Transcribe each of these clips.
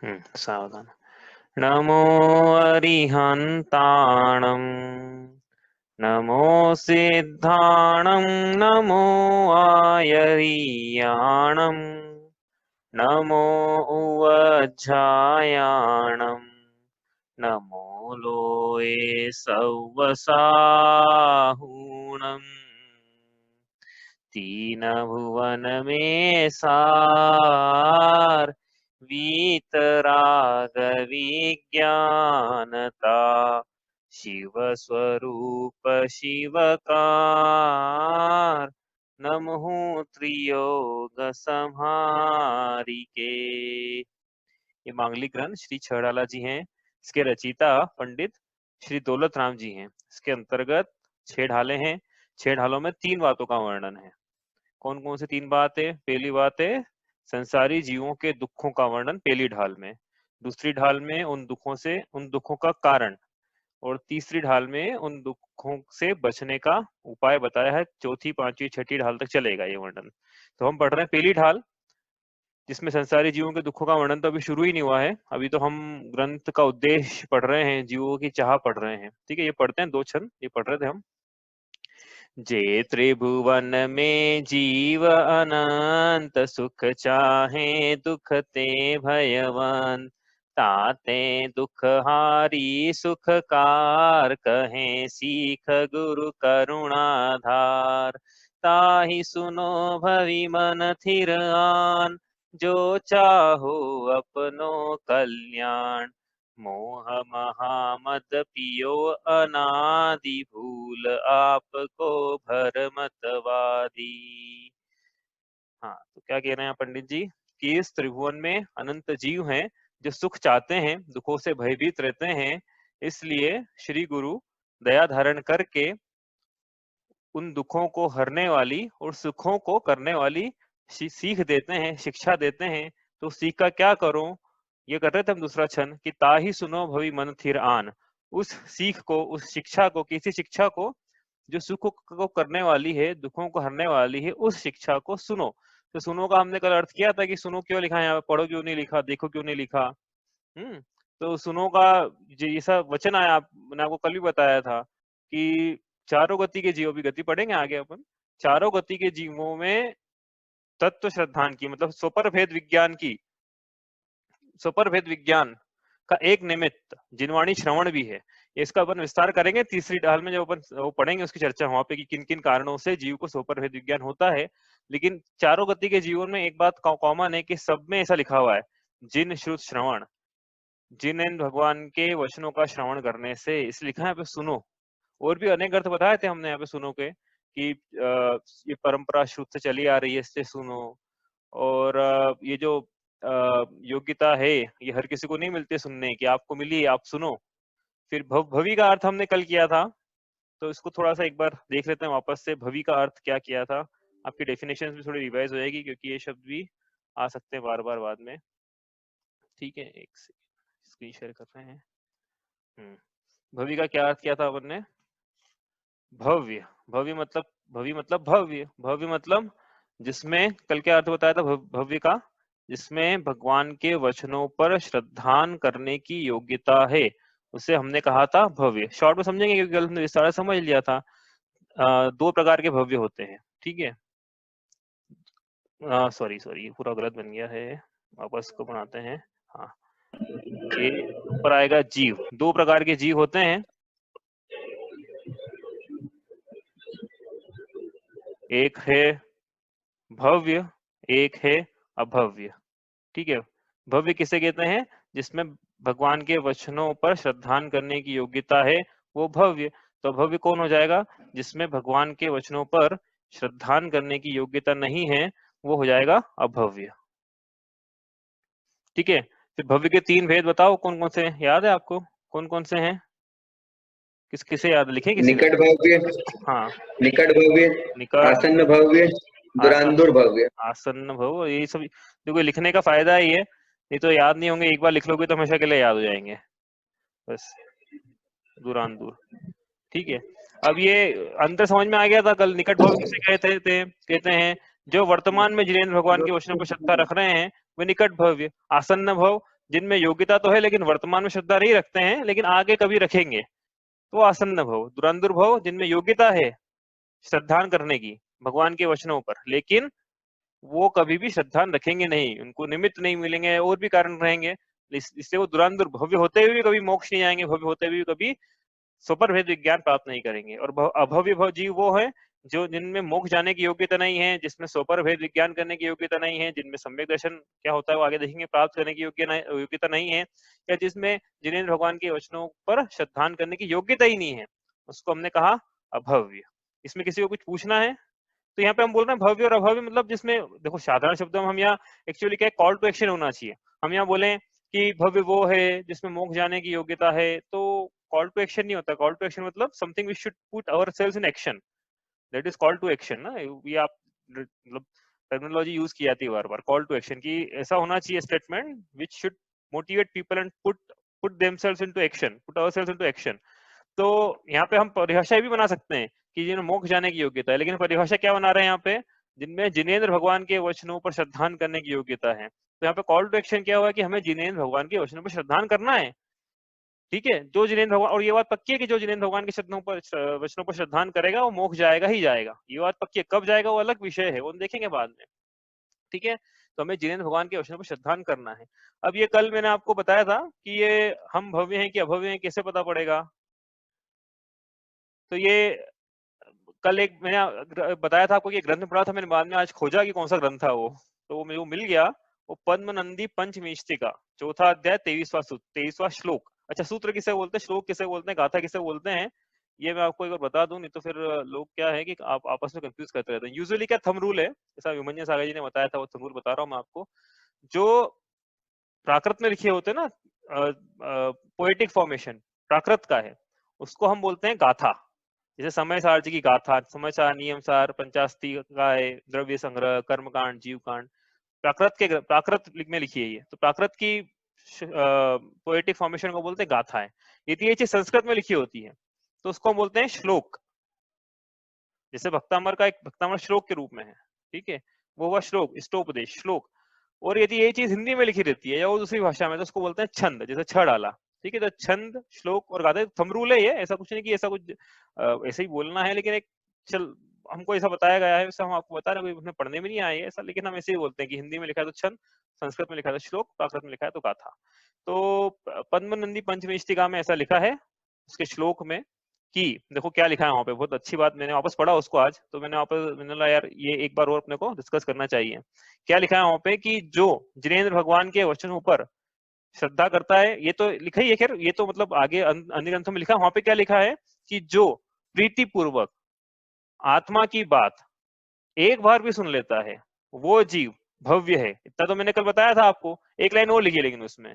सावधान। नमो अरिहन्ताणं नमो सिद्धाणं नमो आयर्याणं नमो उवज्झायाणं नमो लोये सव्वसाहूणम् तीन भुवन में सार वीतराग विज्ञानता शिव स्वरूप शिवकार नमो त्रियोग संहारिके। ये मांगलिक ग्रंथ श्री छड़ाला जी हैं। इसके रचयिता पंडित श्री दौलत राम जी हैं। इसके अंतर्गत 6 ढाले हैं। 6 ढालों में 3 बातों का वर्णन है। कौन कौन सी 3 बातें? पहली बात है संसारी जीवों के दुखों का वर्णन पहली ढाल में, दूसरी ढाल में उन दुखों का कारण, और तीसरी ढाल में उन दुखों से बचने का उपाय बताया है। चौथी, पांचवी, छठी ढाल तक चलेगा ये वर्णन। तो हम पढ़ रहे हैं पहली ढाल, जिसमें संसारी जीवों के दुखों का वर्णन तो अभी शुरू ही नहीं हुआ है। अभी तो हम ग्रंथ का उद्देश्य पढ़ रहे हैं, जीवों की चाह पढ़ रहे हैं। ठीक है, ये पढ़ते हैं 2 छंद, ये पढ़ रहे थे हम। जे त्रिभुवन में जीव अनंत सुख चाहे दुख ते भयवंत ताते दुख हारी सुखकार कहें सीख गुरु करुणाधार ताहि सुनो भवि मन थिर आन जो चाहो अपनो कल्याण मोह महामद पियो अनादि भूल आपको भरमतवादी। हाँ, तो क्या कह रहे हैं पंडित जी कि इस त्रिभुवन में अनंत जीव हैं जो सुख चाहते हैं, दुखों से भयभीत रहते हैं। इसलिए श्री गुरु दया धारण करके उन दुखों को हरने वाली और सुखों को करने वाली सीख देते हैं, शिक्षा देते हैं। तो सीख का क्या करूं, ये कर रहे थे हम दूसरा छंद कि ताही सुनो भवि मन थिर आन। उस सीख को, उस शिक्षा को, किसी शिक्षा को जो सुख को करने वाली है, दुखों को हरने वाली है, उस शिक्षा को सुनो। तो सुनो का हमने कल अर्थ किया था कि सुनो क्यों लिखा है यहाँ पे, पढ़ो क्यों नहीं लिखा, देखो क्यों नहीं लिखा। तो सुनो का जैसा वचन आया, मैंने आपको कल भी बताया था कि चारों गति के जीवों की गति पढ़ेंगे आगे अपन। चारों गति के जीवों में तत्व श्रद्धान की मतलब स्वपर भेद विज्ञान का एक निमित्त जिनवाणी श्रवण भी है। इसका अपन विस्तार करेंगे तीसरी ढाल में, जब अपन वो पढ़ेंगे उसकी चर्चा वहां पे कि किन किन कारणों से जीव को स्वपर भेद विज्ञान होता है। लेकिन चारों गति के जीवन में एक बात कॉमन है कि सब में ऐसा लिखा हुआ है, जिन श्रुत श्रवण, जिन इन भगवान के वचनों का श्रवण करने से, इस लिखा है यहाँ पे सुनो। और भी अनेक अर्थ बताए थे हमने यहाँ पे सुनो के कि ये परंपरा शुद्ध से चली आ रही है, इससे सुनो। और ये जो योग्यता है ये हर किसी को नहीं मिलती सुनने की, आपको मिली, आप सुनो। फिर भवि का अर्थ हमने कल किया था, तो इसको थोड़ा सा एक बार देख लेते हैं वापस से। भवि का अर्थ क्या किया था, आपकी डेफिनेशन भी थोड़ी रिवाइज हो जाएगी क्योंकि ये शब्द भी आ सकते हैं बार बार बाद में। ठीक है, एक स्क्रीन शेयर कर रहे हैं। भवि का क्या अर्थ किया था अपन ने? भव्य। भव्य मतलब भव्य मतलब जिसमें, कल क्या अर्थ बताया था भव्य का? जिसमें भगवान के वचनों पर श्रद्धान करने की योग्यता है, उसे हमने कहा था भव्य। शॉर्ट में समझेंगे क्योंकि कल हमने विस्तार से समझ लिया था। 2 प्रकार के भव्य होते हैं। ठीक है, सॉरी पूरा गलत बन गया है, वापस को बनाते हैं। हाँ, ये ऊपर आएगा जीव। 2 प्रकार के जीव होते हैं, एक है भव्य, एक है अभव्य। ठीक है, भव्य किसे कहते हैं? जिसमें भगवान के वचनों पर श्रद्धान करने की योग्यता है, वो भव्य। तो भव्य कौन हो जाएगा? जिसमें भगवान के वचनों पर श्रद्धान करने की योग्यता नहीं है, वो हो जाएगा अभव्य। ठीक है, फिर भव्य के 3 भेद बताओ कौन कौन से, याद है आपको? कौन कौन से हैं? किसे याद, लिखे किसी ने? निकट भव्य, हाँ, निकट भव्य, निकट, आसन्न भव्य, दूरांदूर भव्य। आसन्न भव, ये सब देखो लिखने का फायदा ही है, नहीं तो याद नहीं होंगे। एक बार लिख लोगे तो हमेशा के लिए याद हो जाएंगे बस। दूरांदूर। ठीक है, अब ये अंतर समझ में आ गया था कल। निकट भव किसे कहते हैं? जो वर्तमान में जिनेंद्र भगवान के वचनों पर श्रद्धा रख रहे हैं वे निकट भव्य। आसन्न भव जिनमें योग्यता तो है लेकिन वर्तमान में श्रद्धा नहीं रखते हैं लेकिन आगे कभी रखेंगे, तो आसन्न भव। दुरांदुर भव, जिनमें योग्यता है श्रद्धान करने की भगवान के वचनों पर, लेकिन वो कभी भी श्रद्धान रखेंगे नहीं, उनको निमित्त नहीं मिलेंगे और भी कारण रहेंगे, इससे वो दुरांदुर भव्य होते हुए भी कभी मोक्ष नहीं जाएंगे, भव्य होते हुए भी कभी स्वपर भेद विज्ञान प्राप्त नहीं करेंगे। और अभव्य भव जीव वो है जो जिनमें मोक्ष जाने की योग्यता नहीं है, जिसमें स्वपर भेद विज्ञान करने की योग्यता नहीं है, जिनमें सम्यक दर्शन क्या होता है वो आगे देखेंगे प्राप्त करने की योग्यता नहीं है, या जिसमें जिनेन्द्र भगवान के वचनों पर श्रद्धान करने की योग्यता ही नहीं है, उसको हमने कहा अभव्य। इसमें किसी को कुछ पूछना है? तो यहाँ पे हम बोल रहे हैं भव्य और अभव्य, मतलब जिसमें देखो साधारण शब्दों में हम यहाँ एक्चुअली क्या कॉल टू एक्शन होना चाहिए। हम यहाँ बोले कि भव्य वो है जिसमें मोक्ष जाने की योग्यता है, तो कॉल टू एक्शन नहीं होता। कॉल टू एक्शन मतलब something we should put ourselves in action, that is call to action ना। ये आप मतलब टर्मिनोलॉजी यूज की जाती है बार बार, कॉल टू एक्शन की ऐसा होना चाहिए statement which should motivate people and put themselves into action, put ourselves into action. तो यहाँ पे हम परिभाषा भी बना सकते हैं कि जिन्हें मोक्ष जाने की योग्यता है, लेकिन परिभाषा क्या बना रहे हैं यहाँ पे, जिनमें जिनेन्द्र भगवान के वचनों पर श्रद्धान करने की योग्यता है। तो यहाँ पे कॉल टू एक्शन क्या हुआ कि हमें जिनेन्द्र भगवान के वचनों पर श्रद्धान करना है, ठीक है। जो जिनेन्द्र भगवान, और ये बात पक्की है कि जो जिनेन्द्र भगवान के वचनों पर श्रद्धान करेगा वो मोक्ष जाएगा ही जाएगा, ये बात पक्की है। कब जाएगा वो अलग विषय है, वो देखेंगे बाद में, ठीक है। तो हमें जिनेन्द्र भगवान के वचनों पर श्रद्धान करना है। अब ये कल मैंने आपको बताया था कि ये हम भव्य हैं कि अभव्य हैं कैसे पता पड़ेगा। तो ये कल एक मैंने बताया था आपको कि ग्रंथ पढ़ा था मैंने, बाद में आज खोजा कि कौन सा ग्रंथ था वो, तो वो मेरे को मिल गया। वो पद्म नंदी पंचमीष्टिका, चौथा अध्याय 23वां श्लोक। अच्छा, सूत्र किसे बोलते हैं, श्लोक किसे बोलते हैं, गाथा किसे बोलते हैं, ये मैं आपको एक बार बता दूं, नहीं तो फिर लोग क्या है कि आप आपस में कंफ्यूज करते रहते हैं। यूजुअली क्या थंब रूल है, जैसा अभिमन्यु सागर जी ने बताया था, वो थंब रूल बता रहा हूँ मैं आपको। जो प्राकृत में लिखे होते हैं ना, पोएटिक फॉर्मेशन प्राकृत का है, उसको हम बोलते हैं गाथा। जैसे समय सार जी की गाथा, समय सार, नियम सार, पंचास्ती काय, द्रव्य संग्रह, कर्मकांड, जीव कांड, प्राकृत में लिखी है ये। तो प्राकृत की पोएटिक फॉर्मेशन को बोलते हैं गाथा है। यदि ये चीज संस्कृत में लिखी होती है तो उसको हम बोलते हैं श्लोक। जैसे भक्तामर का एक भक्तामर श्लोक के रूप में है, ठीक है, वो हुआ श्लोक, इष्टोपदेश श्लोक। और यदि ये चीज हिंदी में लिखी रहती है या वो दूसरी भाषा में, तो उसको बोलते हैं छंद, जैसे छ डाला, ठीक है। तो छंद, श्लोक और गाथा थंब रूल है ये, ऐसा कुछ नहीं कि ऐसा कुछ ऐसे ही बोलना है, लेकिन एक चल हमको ऐसा बताया गया है, वैसे हम आपको बता रहे हैं, कोई पढ़ने में नहीं आए ऐसा, लेकिन हम ऐसे ही बोलते हैं कि हिंदी में लिखा है तो छंद, संस्कृत में लिखा है तो श्लोक, प्राकृत में लिखा है तो गाथा। तो पद्मनंदी पंचमीष्टिका में ऐसा लिखा है उसके श्लोक में कि देखो क्या लिखा है वहां पे, बहुत अच्छी बात, मैंने वापस पढ़ा उसको आज, तो मैंने वापस मैंने बोला यार ये एक बार और अपने को डिस्कस करना चाहिए। क्या लिखा है वहां पे कि जो जिनेन्द्र भगवान के वचनों पर श्रद्धा करता है, ये तो लिखा ही है, खैर ये तो मतलब आगे अन्य ग्रंथों में लिखा है, वहां पे क्या लिखा है कि जो प्रीति पूर्वक आत्मा की बात एक बार भी सुन लेता है वो जीव भव्य है। इतना तो मैंने कल बताया था आपको, एक लाइन और लिखी लेकिन उसमें।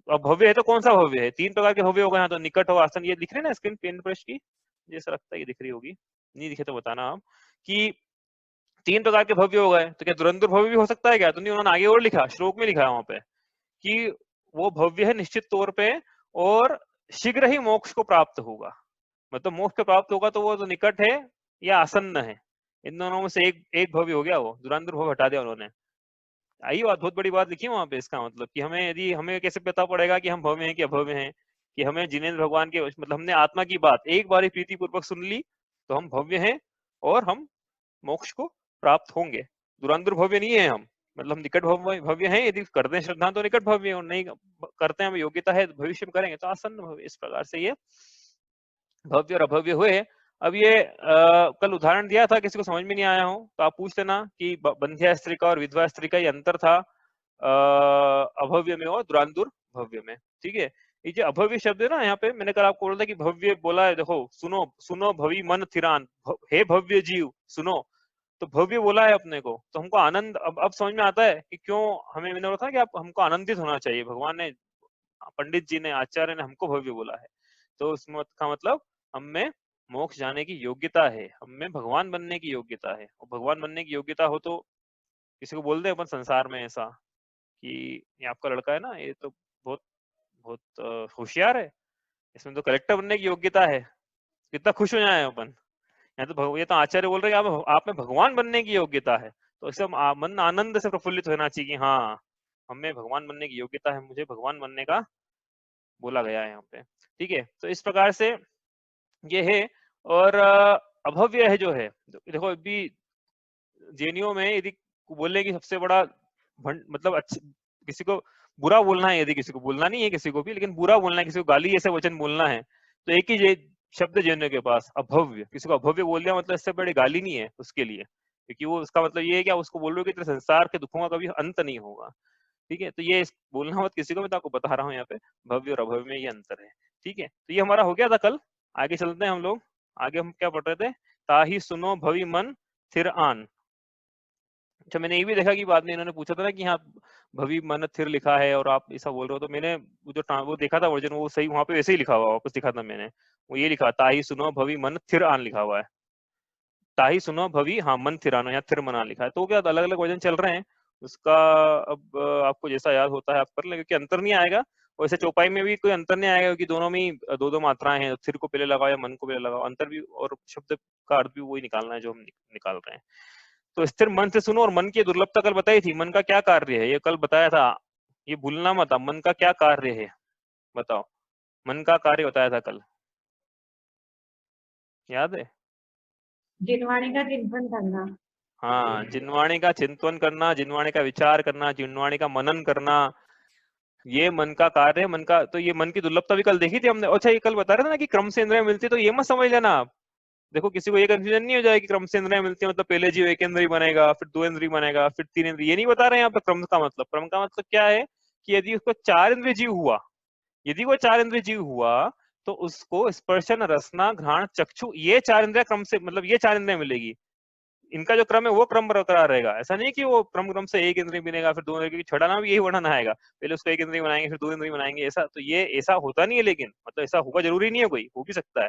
अब भव्य है तो कौन सा भव्य है, तीन प्रकार के भव्य हो गए यहाँ, तो निकट हो, आसन, ये दिख रहे हैं ना स्क्रीन पेन ब्रश की, जैसा लगता है ये दिख रही होगी, नहीं दिखे तो बताना आप, कि तीन प्रकार के भव्य हो गए। तो क्या दुरंधर भव्य भी हो सकता है क्या? तो नहीं, उन्होंने आगे और लिखा, श्लोक में लिखा है वहां पे कि वो भव्य है निश्चित तौर पे और शीघ्र ही मोक्ष को प्राप्त होगा। मतलब मोक्ष को प्राप्त होगा तो वो तो निकट है या आसन्न है, इन दोनों में से एक भव्य हो गया, वो दुरांधर भव्य हटा दिया उन्होंने। आई बात, बहुत बड़ी बात लिखी है वहां पे। इसका मतलब कि हमें यदि हमें कैसे पता पड़ेगा कि हम भव्य हैं कि अभव्य हैं, कि हमें जिनेन्द्र भगवान के मतलब हमने आत्मा की बात एक बार प्रीति पूर्वक सुन ली तो हम भव्य हैं और हम मोक्ष को प्राप्त होंगे। दुरांधर भव्य नहीं है हम, मतलब हम निकट भव्य हैं, यदि करते हैं श्रद्धा तो निकट भव्य, और नहीं करते हैं, हमें योग्यता है भविष्य में करेंगे तो आसन्न भव्य। इस प्रकार से ये भव्य और अभव्य हुए। अब ये कल उदाहरण दिया था, किसी को समझ में नहीं आया हो तो आप पूछ लेना कि बंध्या स्त्री का और विधवा स्त्री का ये अंतर था अभव्य में और दुरांदुर भव्य में, ठीक है। ये जो अभव्य शब्द है ना, यहाँ पे मैंने कल आपको बोला था कि भव्य बोला है, देखो सुनो सुनो भवी मन थिरान, हे भव्य जीव सुनो, तो भव्य बोला है अपने को, तो हमको आनंद अब समझ में आता है कि क्यों हमें, मैंने बोला था कि आप हमको आनंदित होना चाहिए, भगवान ने, पंडित जी ने, आचार्य ने हमको भव्य बोला है, तो उसमें का मतलब हम में मोक्ष जाने की योग्यता है, हम में भगवान बनने की योग्यता है। और भगवान बनने की योग्यता हो तो किसी को बोल दे अपन संसार में ऐसा कि ये आपका लड़का है ना, ये तो बहुत बहुत होशियार है, इसमें तो कलेक्टर बनने की योग्यता है, कितना खुश हो जाए अपन। या तो ये तो आचार्य बोल रहे हैं आप में भगवान बनने की योग्यता है, तो इससे मन आनंद से प्रफुल्लित होना चाहिए कि हाँ हमें भगवान बनने की योग्यता है, मुझे भगवान बनने का बोला गया है यहाँ पे। ठीक है, तो इस प्रकार से ये है। और अभव्य है जो है, देखो अभी जेएनयू में यदि बोलने की सबसे बड़ा मतलब अच्छा, किसी को बुरा बोलना है, यदि किसी को बोलना नहीं है किसी को भी, लेकिन बुरा बोलना है, किसी को गाली ऐसे वचन बोलना है, तो एक ही शब्द जेएनयू के पास, अभव्य। किसी को अभव्य बोल दिया मतलब इससे बड़ी गाली नहीं है उसके लिए, क्योंकि वो उसका मतलब ये है कि आप उसको बोल रहे हो कि तेरे संसार के दुखों का कभी अंत नहीं होगा। ठीक है, तो ये बोलना मत किसी को, मैं तो आपको बता रहा हूँ यहाँ पे भव्य और अभव्य में ये अंतर है। ठीक है, तो ये हमारा हो गया था कल। आगे चलते हैं हम लोग। आगे हम क्या पढ़ रहे थे? ताही सुनो भवि मन थिर आन। अच्छा, मैंने ये भी देखा कि बाद में इन्होंने पूछा था ना कि हाँ भवि मन थिर लिखा है और आप ऐसा बोल रहे हो, तो मैंने वो देखा था वर्जन, वो सही वहां पे वैसे ही लिखा हुआ, वापस दिखा था मैंने, वो ये लिखा ताही सुनो भवि मन थिर आन लिखा हुआ है। ताही सुनो भवि, हाँ मन थिरानो, यहाँ थिर मना लिखा है। तो क्या अलग अलग वर्जन चल रहे हैं उसका। अब आपको जैसा याद होता है आप कर लें, क्योंकि अंतर नहीं आएगा। वैसे चौपाई में भी कोई अंतर नहीं आएगा, क्योंकि दोनों में ही दो दो मात्राएं हैं, थिर को पहले लगाओ या मन को पहले लगाओ, अंतर भी और शब्द का अर्थ भी वही निकालना है जो हम निकाल रहे हैं। तो स्थिर मन से सुनो। और मन की दुर्लभता कल बताई थी, मन का क्या कार्य है, ये कल बताया था, ये भूलना मत। मन का क्या कार्य है बताओ, मन का कार्य बताया था कल, याद है? जिनवाणी का चिंतन करना। हाँ, जिनवाणी का चिंतन करना, जिनवाणी का विचार करना, जिनवाणी का मनन करना, ये मन का कार्य है। मन का, तो ये मन की दुर्लभता भी कल देखी थी हमने। अच्छा, ये कल बता रहे थे ना कि क्रम से इंद्रियां मिलती, तो ये मत समझ लेना आप। देखो किसी को ये कंफ्यूजन नहीं हो जाए कि क्रम से इंद्रियां मिलती है मतलब पहले जीव एक इंद्रिय बनेगा, फिर दो इंद्रिय बनेगा, फिर तीन इंद्रिय। ये नहीं बता रहे हैं यहाँ पे क्रम का मतलब। क्रम का मतलब क्या है कि यदि उसको चार इंद्रिय जीव हुआ, यदि वो चार इंद्रिय जीव हुआ, तो उसको स्पर्शन रसना घ्राण चक्षु, ये चार इंद्रिया क्रम से, मतलब ये चार इंद्रिया मिलेगी। इनका जो क्रम है वो क्रम बरकरार रहेगा। ऐसा नहीं कि वो क्रम से एक इंद्रिय बनेगा फिर दो इंद्रिय, क्योंकि छठाना भी यही वर्णन आएगा, पहले उसको एक इंद्रिय बनाएंगे फिर दो इंद्रिय बनाएंगे, ऐसा तो ये ऐसा होता नहीं है। लेकिन मतलब ऐसा होगा जरूरी नहीं है, कोई हो भी सकता है,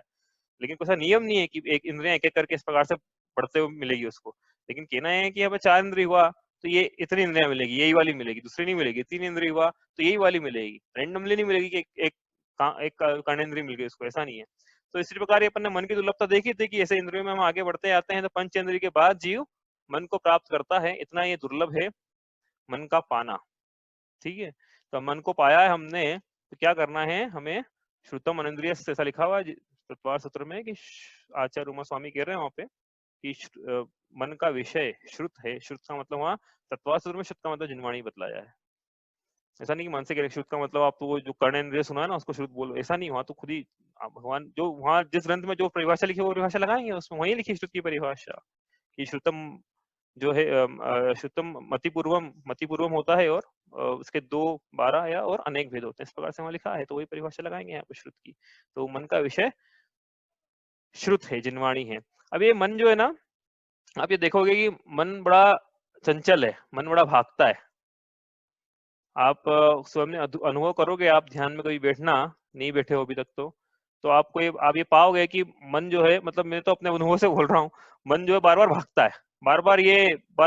लेकिन कोई ऐसा नियम नहीं है कि एक इंद्रिया एक एक करके इस प्रकार से बढ़ते हुए मिलेगी उसको। लेकिन कहना है कि अब चार इंद्रिय हुआ तो ये इतनी इंद्रिया मिलेगी, यही वाली मिलेगी, दूसरी नहीं मिलेगी। तीन इंद्रिय हुआ तो यही वाली मिलेगी, रेंडमली नहीं मिलेगी कि एक कर्णेंद्रिय मिल गई उसको, ऐसा नहीं है। तो इसी प्रकार ये अपन ने मन की दुर्लभता देखी थी कि ऐसे इंद्रियों में हम आगे बढ़ते आते हैं तो पंच इंद्रिय के बाद जीव मन को प्राप्त करता है, इतना ये दुर्लभ है मन का पाना। ठीक है, तो मन को पाया है हमने, तो क्या करना है हमें? श्रुतम अनिंद्रिय, ऐसा लिखा हुआ है तत्वार सूत्र में कि आचार्य उमा स्वामी कह रहे हैं वहां पे कि मन का विषय श्रुत है। श्रुत का मतलब वहां तत्वार सूत्र में श्रुत का मतलब जिनवाणी बतलाया है। ऐसा नहीं कि मन से कह रहे श्रुत का मतलब आप तो वो जो कर्णेंद्रिय सुना है ना उसको श्रुत बोलो, ऐसा नहीं। वहां तो खुद ही भगवान जो वहां जिस ग्रंथ में जो परिभाषा लिखी है वो परिभाषा लगाएंगे, उसमें वही लिखी श्रुत की परिभाषा कि श्रुतम जो है शुद्धम मतिपूर्वम होता है, और उसके दो 12 या और अनेक भेद होते हैं, इस प्रकार से वहां लिखा है, तो वही परिभाषा लगाएंगे यहाँ पे श्रुत की। तो मन का विषय श्रुत है, जिनवाणी है। अब ये मन जो है ना, आप ये देखोगे कि मन बड़ा चंचल है, मन बड़ा भागता है। आप स्वयं अनुभव करोगे, आप ध्यान में कभी बैठना, नहीं बैठे हो अभी तक तो आपको आप ये पाओगे कि मन जो है, मतलब मैं तो अपने अनुभव से बोल रहा हूँ, मन जो है बार बार भागता है। बार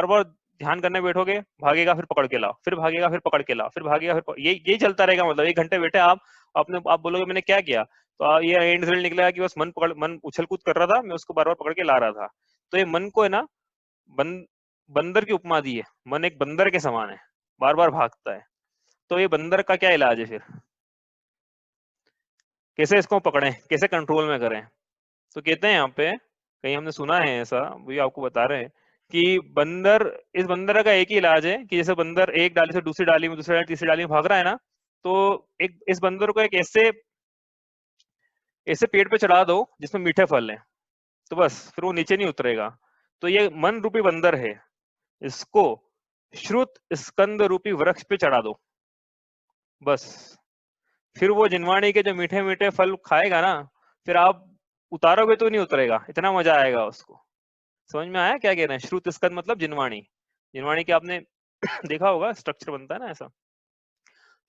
बार ध्यान करने बैठोगे, भागेगा फिर पकड़ के लाओ, फिर भागेगा फिर पकड़ के लाओ, फिर भागेगा फिर यही चलता रहेगा। मतलब 1 घंटे बैठे आप बोलोगे मैंने क्या किया, तो ये एंड रिजल्ट निकलेगा कि बस मन उछल कूद कर रहा था, मैं उसको बार बार पकड़ के ला रहा था। तो ये मन को है ना बंदर की उपमा दी है। मन एक बंदर के समान है, बार बार भागता है। तो ये बंदर का क्या इलाज है फिर? कैसे इसको पकड़ें, कैसे कंट्रोल में करें? तो कहते हैं यहाँ पे, कहीं हमने सुना है ऐसा, वही आपको बता रहे हैं कि इस बंदर का एक ही इलाज है कि जैसे बंदर एक डाली से दूसरी डाली में, दूसरी डाली तीसरी डाली में भाग रहा है ना, तो इस बंदर को एक ऐसे ऐसे पेड़ पे चढ़ा दो जिसमें मीठे फल हैं, तो बस फिर वो नीचे नहीं उतरेगा। तो ये मन रूपी बंदर है, इसको श्रुत स्कंद रूपी वृक्ष पे चढ़ा दो, बस फिर वो जिनवाणी के जो मीठे मीठे फल खाएगा ना, फिर आप उतारोगे तो नहीं उतरेगा, इतना मजा आएगा उसको। समझ में आया क्या कह रहे हैं? श्रुत स्कंद मतलब जिनवाणी। जिनवाणी के आपने देखा होगा, स्ट्रक्चर बनता है ना ऐसा,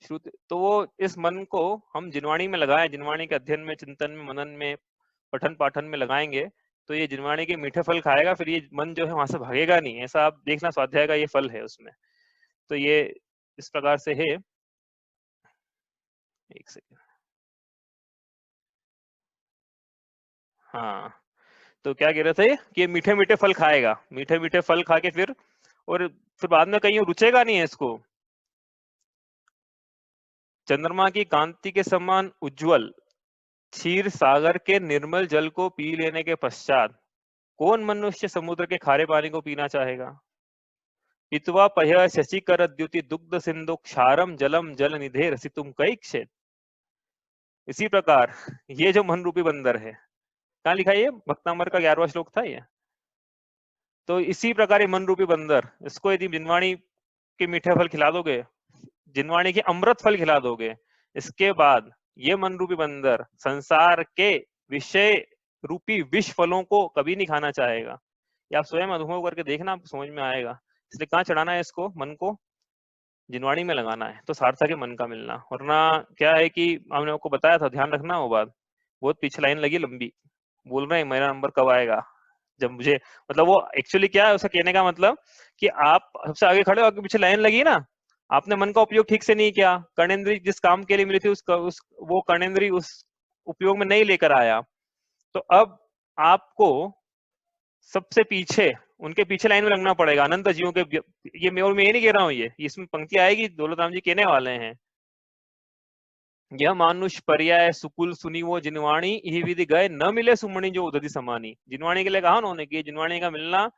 श्रुत। तो वो इस मन को हम जिनवाणी में लगाएं, जिनवाणी के अध्ययन में, चिंतन में, मनन में, पठन पाठन में लगाएंगे, तो ये जिनवाणी के मीठे फल खाएगा, फिर ये मन जो है वहां से भागेगा नहीं। ऐसा आप देखना, स्वाध्याय का ये फल है उसमें। तो ये इस प्रकार से है। एक सेकेंड, हाँ, तो क्या कह रहे थे कि ये मीठे मीठे फल खाएगा, मीठे मीठे फल खा के फिर बाद में कहीं रुचेगा नहीं है इसको। चंद्रमा की कांति के समान उज्जवल क्षीर सागर के निर्मल जल को पी लेने के पश्चात कौन मनुष्य समुद्र के खारे पानी को पीना चाहेगा? पित्वा पह्य शशिकर द्युति दुग्ध सिंधु क्षारम जलम जल निधे रसितुम कई क्षेत्र। इसी प्रकार ये जो मन रूपी बंदर है, कहाँ लिखा है ये? भक्तामर का 11वां श्लोक था ये। तो इसी प्रकार ये मन रूपी बंदर, इसको यदि जिनवाणी के मीठे फल खिला दोगे, जिनवाणी के अमृत फल खिला दोगे, इसके बाद ये मन रूपी बंदर संसार के विषय रूपी विष फलों को कभी नहीं खाना चाहेगा। ये आप स्वयं अनुभव करके देखना, आपको समझ में आएगा। इसलिए कहाँ चढ़ाना है इसको? मन को जिनवाणी में लगाना है, तो सार्थक है मन का मिलना। वरना क्या है कि हमने आपको बताया था, ध्यान रखना वो बात। बहुत पीछे लाइन लगी लंबी, बोल रहे हैं मेरा नंबर कब आएगा, जब मुझे मतलब वो एक्चुअली क्या है उसका कहने का मतलब कि आप सबसे आगे खड़े हो, आपके पीछे लाइन लगी ना, आपने मन का उपयोग ठीक से नहीं किया, कर्णेंद्री जिस काम के लिए मिली थी वो कर्णेंद्री उस उपयोग में नहीं लेकर आया, तो अब आपको सबसे पीछे उनके पीछे लाइन में लगना पड़ेगा अनंत जीवों के। ये मैं नहीं कह रहा हूँ, ये इसमें पंक्ति आएगी, दौलत राम जी कहने वाले हैं। यह मानुष पर्याय सुकुल सुनी वो जिनवाणी ही विधि गए न मिले सुमणि जो उदधि समानी। जिनवाणी के लिए कहा उन्होंने कि जिनवाणी का मिलना,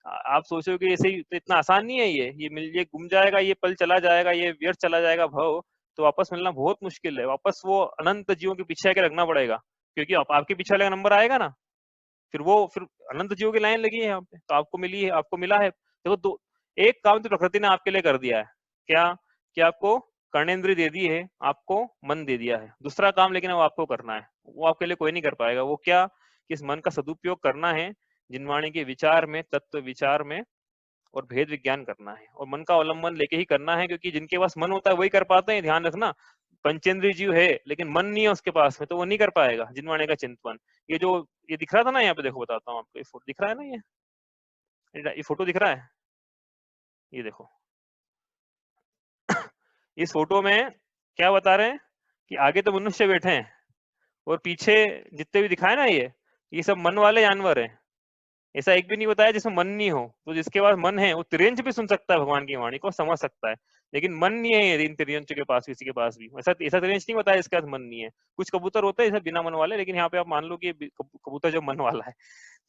आप सोचो कि ऐसे ही तो इतना आसान नहीं है, ये मिल, ये गुम जाएगा, ये पल चला जाएगा, ये व्यर्थ चला जाएगा भव, तो वापस मिलना बहुत मुश्किल है। वापस वो अनंत जीवों के पीछे आके लगना पड़ेगा, क्योंकि आपके पीछे वाले का नंबर आएगा ना, फिर अनंत जीवों की लाइन लगी है यहाँ पे, तो आपको मिली है, आपको मिला है। देखो दो, एक काम तो प्रकृति ने आपके लिए कर दिया है, क्या? कि आपको कर्णेंद्रिय दे दी है, आपको मन दे दिया है। दूसरा काम लेकिन वो आपको करना है, वो आपके लिए कोई नहीं कर पाएगा। वो क्या? कि इस मन का सदुपयोग करना है, जिनवाणी के विचार में, तत्व विचार में और भेद विज्ञान करना है, और मन का अवलंबन लेके ही करना है, क्योंकि जिनके पास मन होता है वही कर पाते हैं। ध्यान रखना, पंचेंद्रिय जीव है लेकिन मन नहीं है उसके पास में, तो वो नहीं कर पाएगा जिनवाणी का चिंतन। ये दिख रहा था ना यहाँ पे, देखो बताता हूँ आपको, ये फोटो दिख रहा है ना, ये फोटो दिख रहा है, ये देखो। इस फोटो में क्या बता रहे हैं कि आगे तो मनुष्य बैठे हैं और पीछे जितने भी दिखाए ना, ये सब मन वाले जानवर हैं। ऐसा एक भी नहीं बताया जिसमें मन नहीं हो। तो जिसके पास मन है वो तिर्यंच भी सुन सकता है, भगवान की वाणी को समझ सकता है, लेकिन मन नहीं है इन तिर्यंचों के पास, किसी के पास भी ऐसा तिर्यंच नहीं बताया जिसके पास मन नहीं है। कुछ कबूतर होते हैं बिना मन वाले, लेकिन यहाँ पे आप मान लो कि कबूतर जो मन वाला है।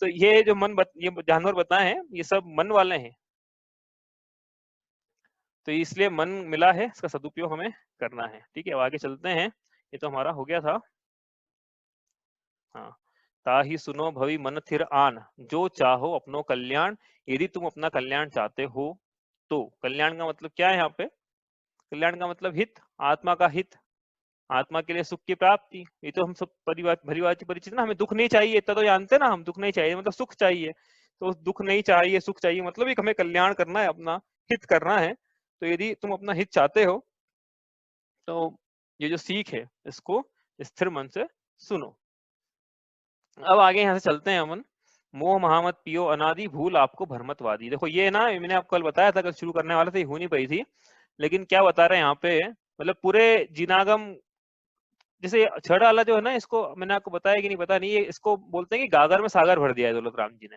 तो ये जो ये जानवर बताए हैं, ये सब मन वाले हैं। तो इसलिए मन मिला है, इसका सदुपयोग हमें करना है। ठीक है, अब आगे चलते हैं। ये तो हमारा हो गया था। हाँ, ताहि सुनो भवि मन थिर आन, जो चाहो अपनो कल्याण। यदि तुम अपना कल्याण चाहते हो तो कल्याण का मतलब क्या है यहाँ पे? कल्याण का मतलब हित, आत्मा का हित, आत्मा के लिए सुख की प्राप्ति। ये तो हम सब भली परिचित ना, हमें दुख नहीं चाहिए, इतना तो जानते ना, हम दुख नहीं चाहिए मतलब सुख चाहिए। तो दुख नहीं चाहिए, सुख चाहिए, मतलब एक हमें कल्याण करना है, अपना हित करना है। तो यदि तुम अपना हित चाहते हो तो ये जो सीख है इसको स्थिर मन से सुनो। अब आगे यहाँ से चलते हैं अमन। मोह महामत पियो अनादि भूल आपको भरमतवादी। देखो ये ना, मैंने आपको कल बताया था, कल शुरू करने वाले थे, हो नहीं पाई थी, लेकिन क्या बता रहे हैं यहाँ पे, मतलब पूरे जिनागम, जैसे छड़ वाला जो है ना, इसको मैंने आपको बताया कि नहीं पता नहीं, ये इसको बोलते हैं कि गागर में सागर भर दिया है दौलत राम जी ने,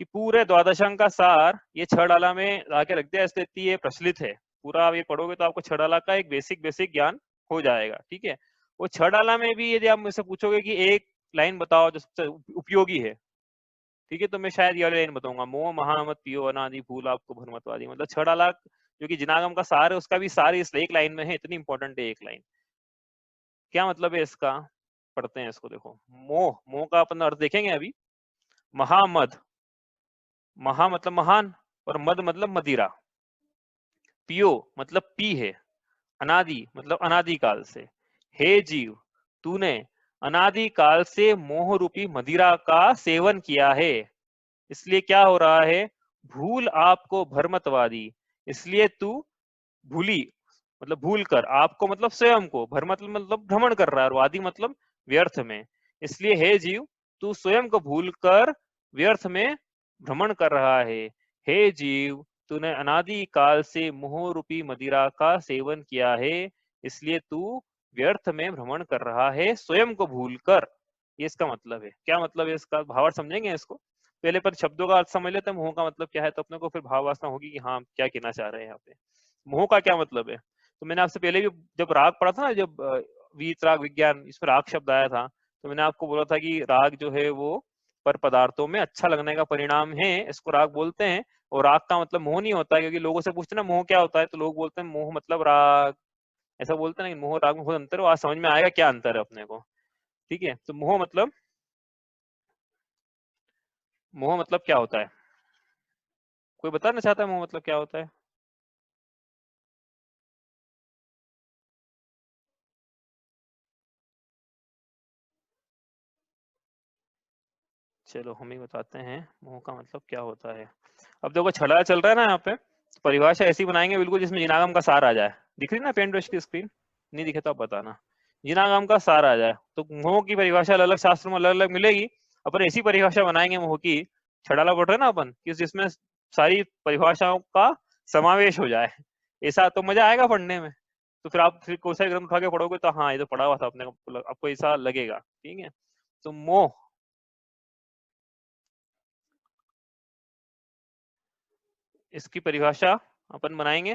कि पूरे द्वादशांग का सार ये छड़ वाला में लाके रख दिया, इसलिए ये प्रचलित है। पूरा आप ये पढ़ोगे तो आपको छड़ वाला का एक बेसिक ज्ञान हो जाएगा। ठीक है, वो छड़ वाला में भी यदि आप मुझसे पूछोगे कि एक लाइन बताओ जो सबसे उपयोगी है, ठीक है, तो मैं शायद ये वाली लाइन बताऊंगा, मोह महामत पियो अनादि भूल आपको भरमतवादी। मतलब छड़ वाला जो कि जिनागम का सार है, उसका भी सार इस एक लाइन में है, इतनी इंपॉर्टेंट है एक लाइन। क्या मतलब है इसका? पढ़ते हैं इसको। देखो, मोह का अपन अर्थ देखेंगे अभी। महामद, महा मतलब महान, और मद मतलब मदिरा। पियो मतलब पी है, अनादि मतलब अनादिकाल से। हे जीव, तूने अनादिकाल से मोह रूपी मदिरा का सेवन किया है, इसलिए क्या हो रहा है? भूल आपको भरमतवादी, इसलिए तू भूली, मतलब भूल कर, आपको मतलब स्वयं को, भरमत मतलब भ्रमण कर रहा है, और वादी मतलब व्यर्थ में। इसलिए हे जीव, तू स्वयं को भूल कर व्यर्थ में भ्रमण कर रहा है। हे जीव, तूने अनादि काल से मोह रूपी मदिरा का सेवन किया है, इसलिए तू व्यर्थ में भ्रमण कर रहा है, स्वयं को भूल कर। ये इसका मतलब है। क्या मतलब है इसका? भावार्थ समझेंगे इसको। पहले पर शब्दों का अर्थ समझ लेते हैं, मोह का मतलब क्या है, तो अपने को फिर भाव वासना होगी कि हाँ क्या कहना चाह रहे हैं यहाँ पे। मोह का क्या मतलब है? तो मैंने आपसे पहले भी जब राग पढ़ा था ना, जब वीत राग विज्ञान, इसमें राग शब्द आया था, तो मैंने आपको बोला था कि राग जो है वो पर पदार्थों में अच्छा लगने का परिणाम है, इसको राग बोलते हैं। और राग का मतलब मोह नहीं होता है, क्योंकि लोगों से पूछते ना मोह क्या होता है, तो लोग बोलते हैं मोह मतलब राग, ऐसा बोलते हैं ना। मोह राग में बहुत अंतर है, आज समझ में आएगा क्या अंतर है अपने को, ठीक है। तो मोह मतलब क्या होता है? कोई बताना चाहता है मोह मतलब क्या होता है? चलो हम ही बताते हैं मोह का मतलब क्या होता है। अब देखो छड़ा चल रहा है ना यहाँ पे, तो परिभाषा ऐसी बनाएंगे बिल्कुल जिसमें जिनागम का सार आ जाए। दिख रही ना पेंट ब्रश की स्क्रीन? नहीं दिखे तो आप बताना। जिनागम का सार आ जाए तो मोह की परिभाषा अलग अलग शास्त्रों में अलग अलग मिलेगी। अपन ऐसी परिभाषा बनाएंगे मोह की, छड़ाला पढ़ रहे ना अपन, कि जिसमें सारी परिभाषाओं का समावेश हो जाए। ऐसा तो मजा आएगा पढ़ने में। तो फिर आप फिर कोई सा ग्रंथ उठा के पढ़ोगे तो हाँ ये तो पढ़ा हुआ था अपने को, आपको ऐसा लगेगा, ठीक है। तो मोह, इसकी परिभाषा अपन बनाएंगे,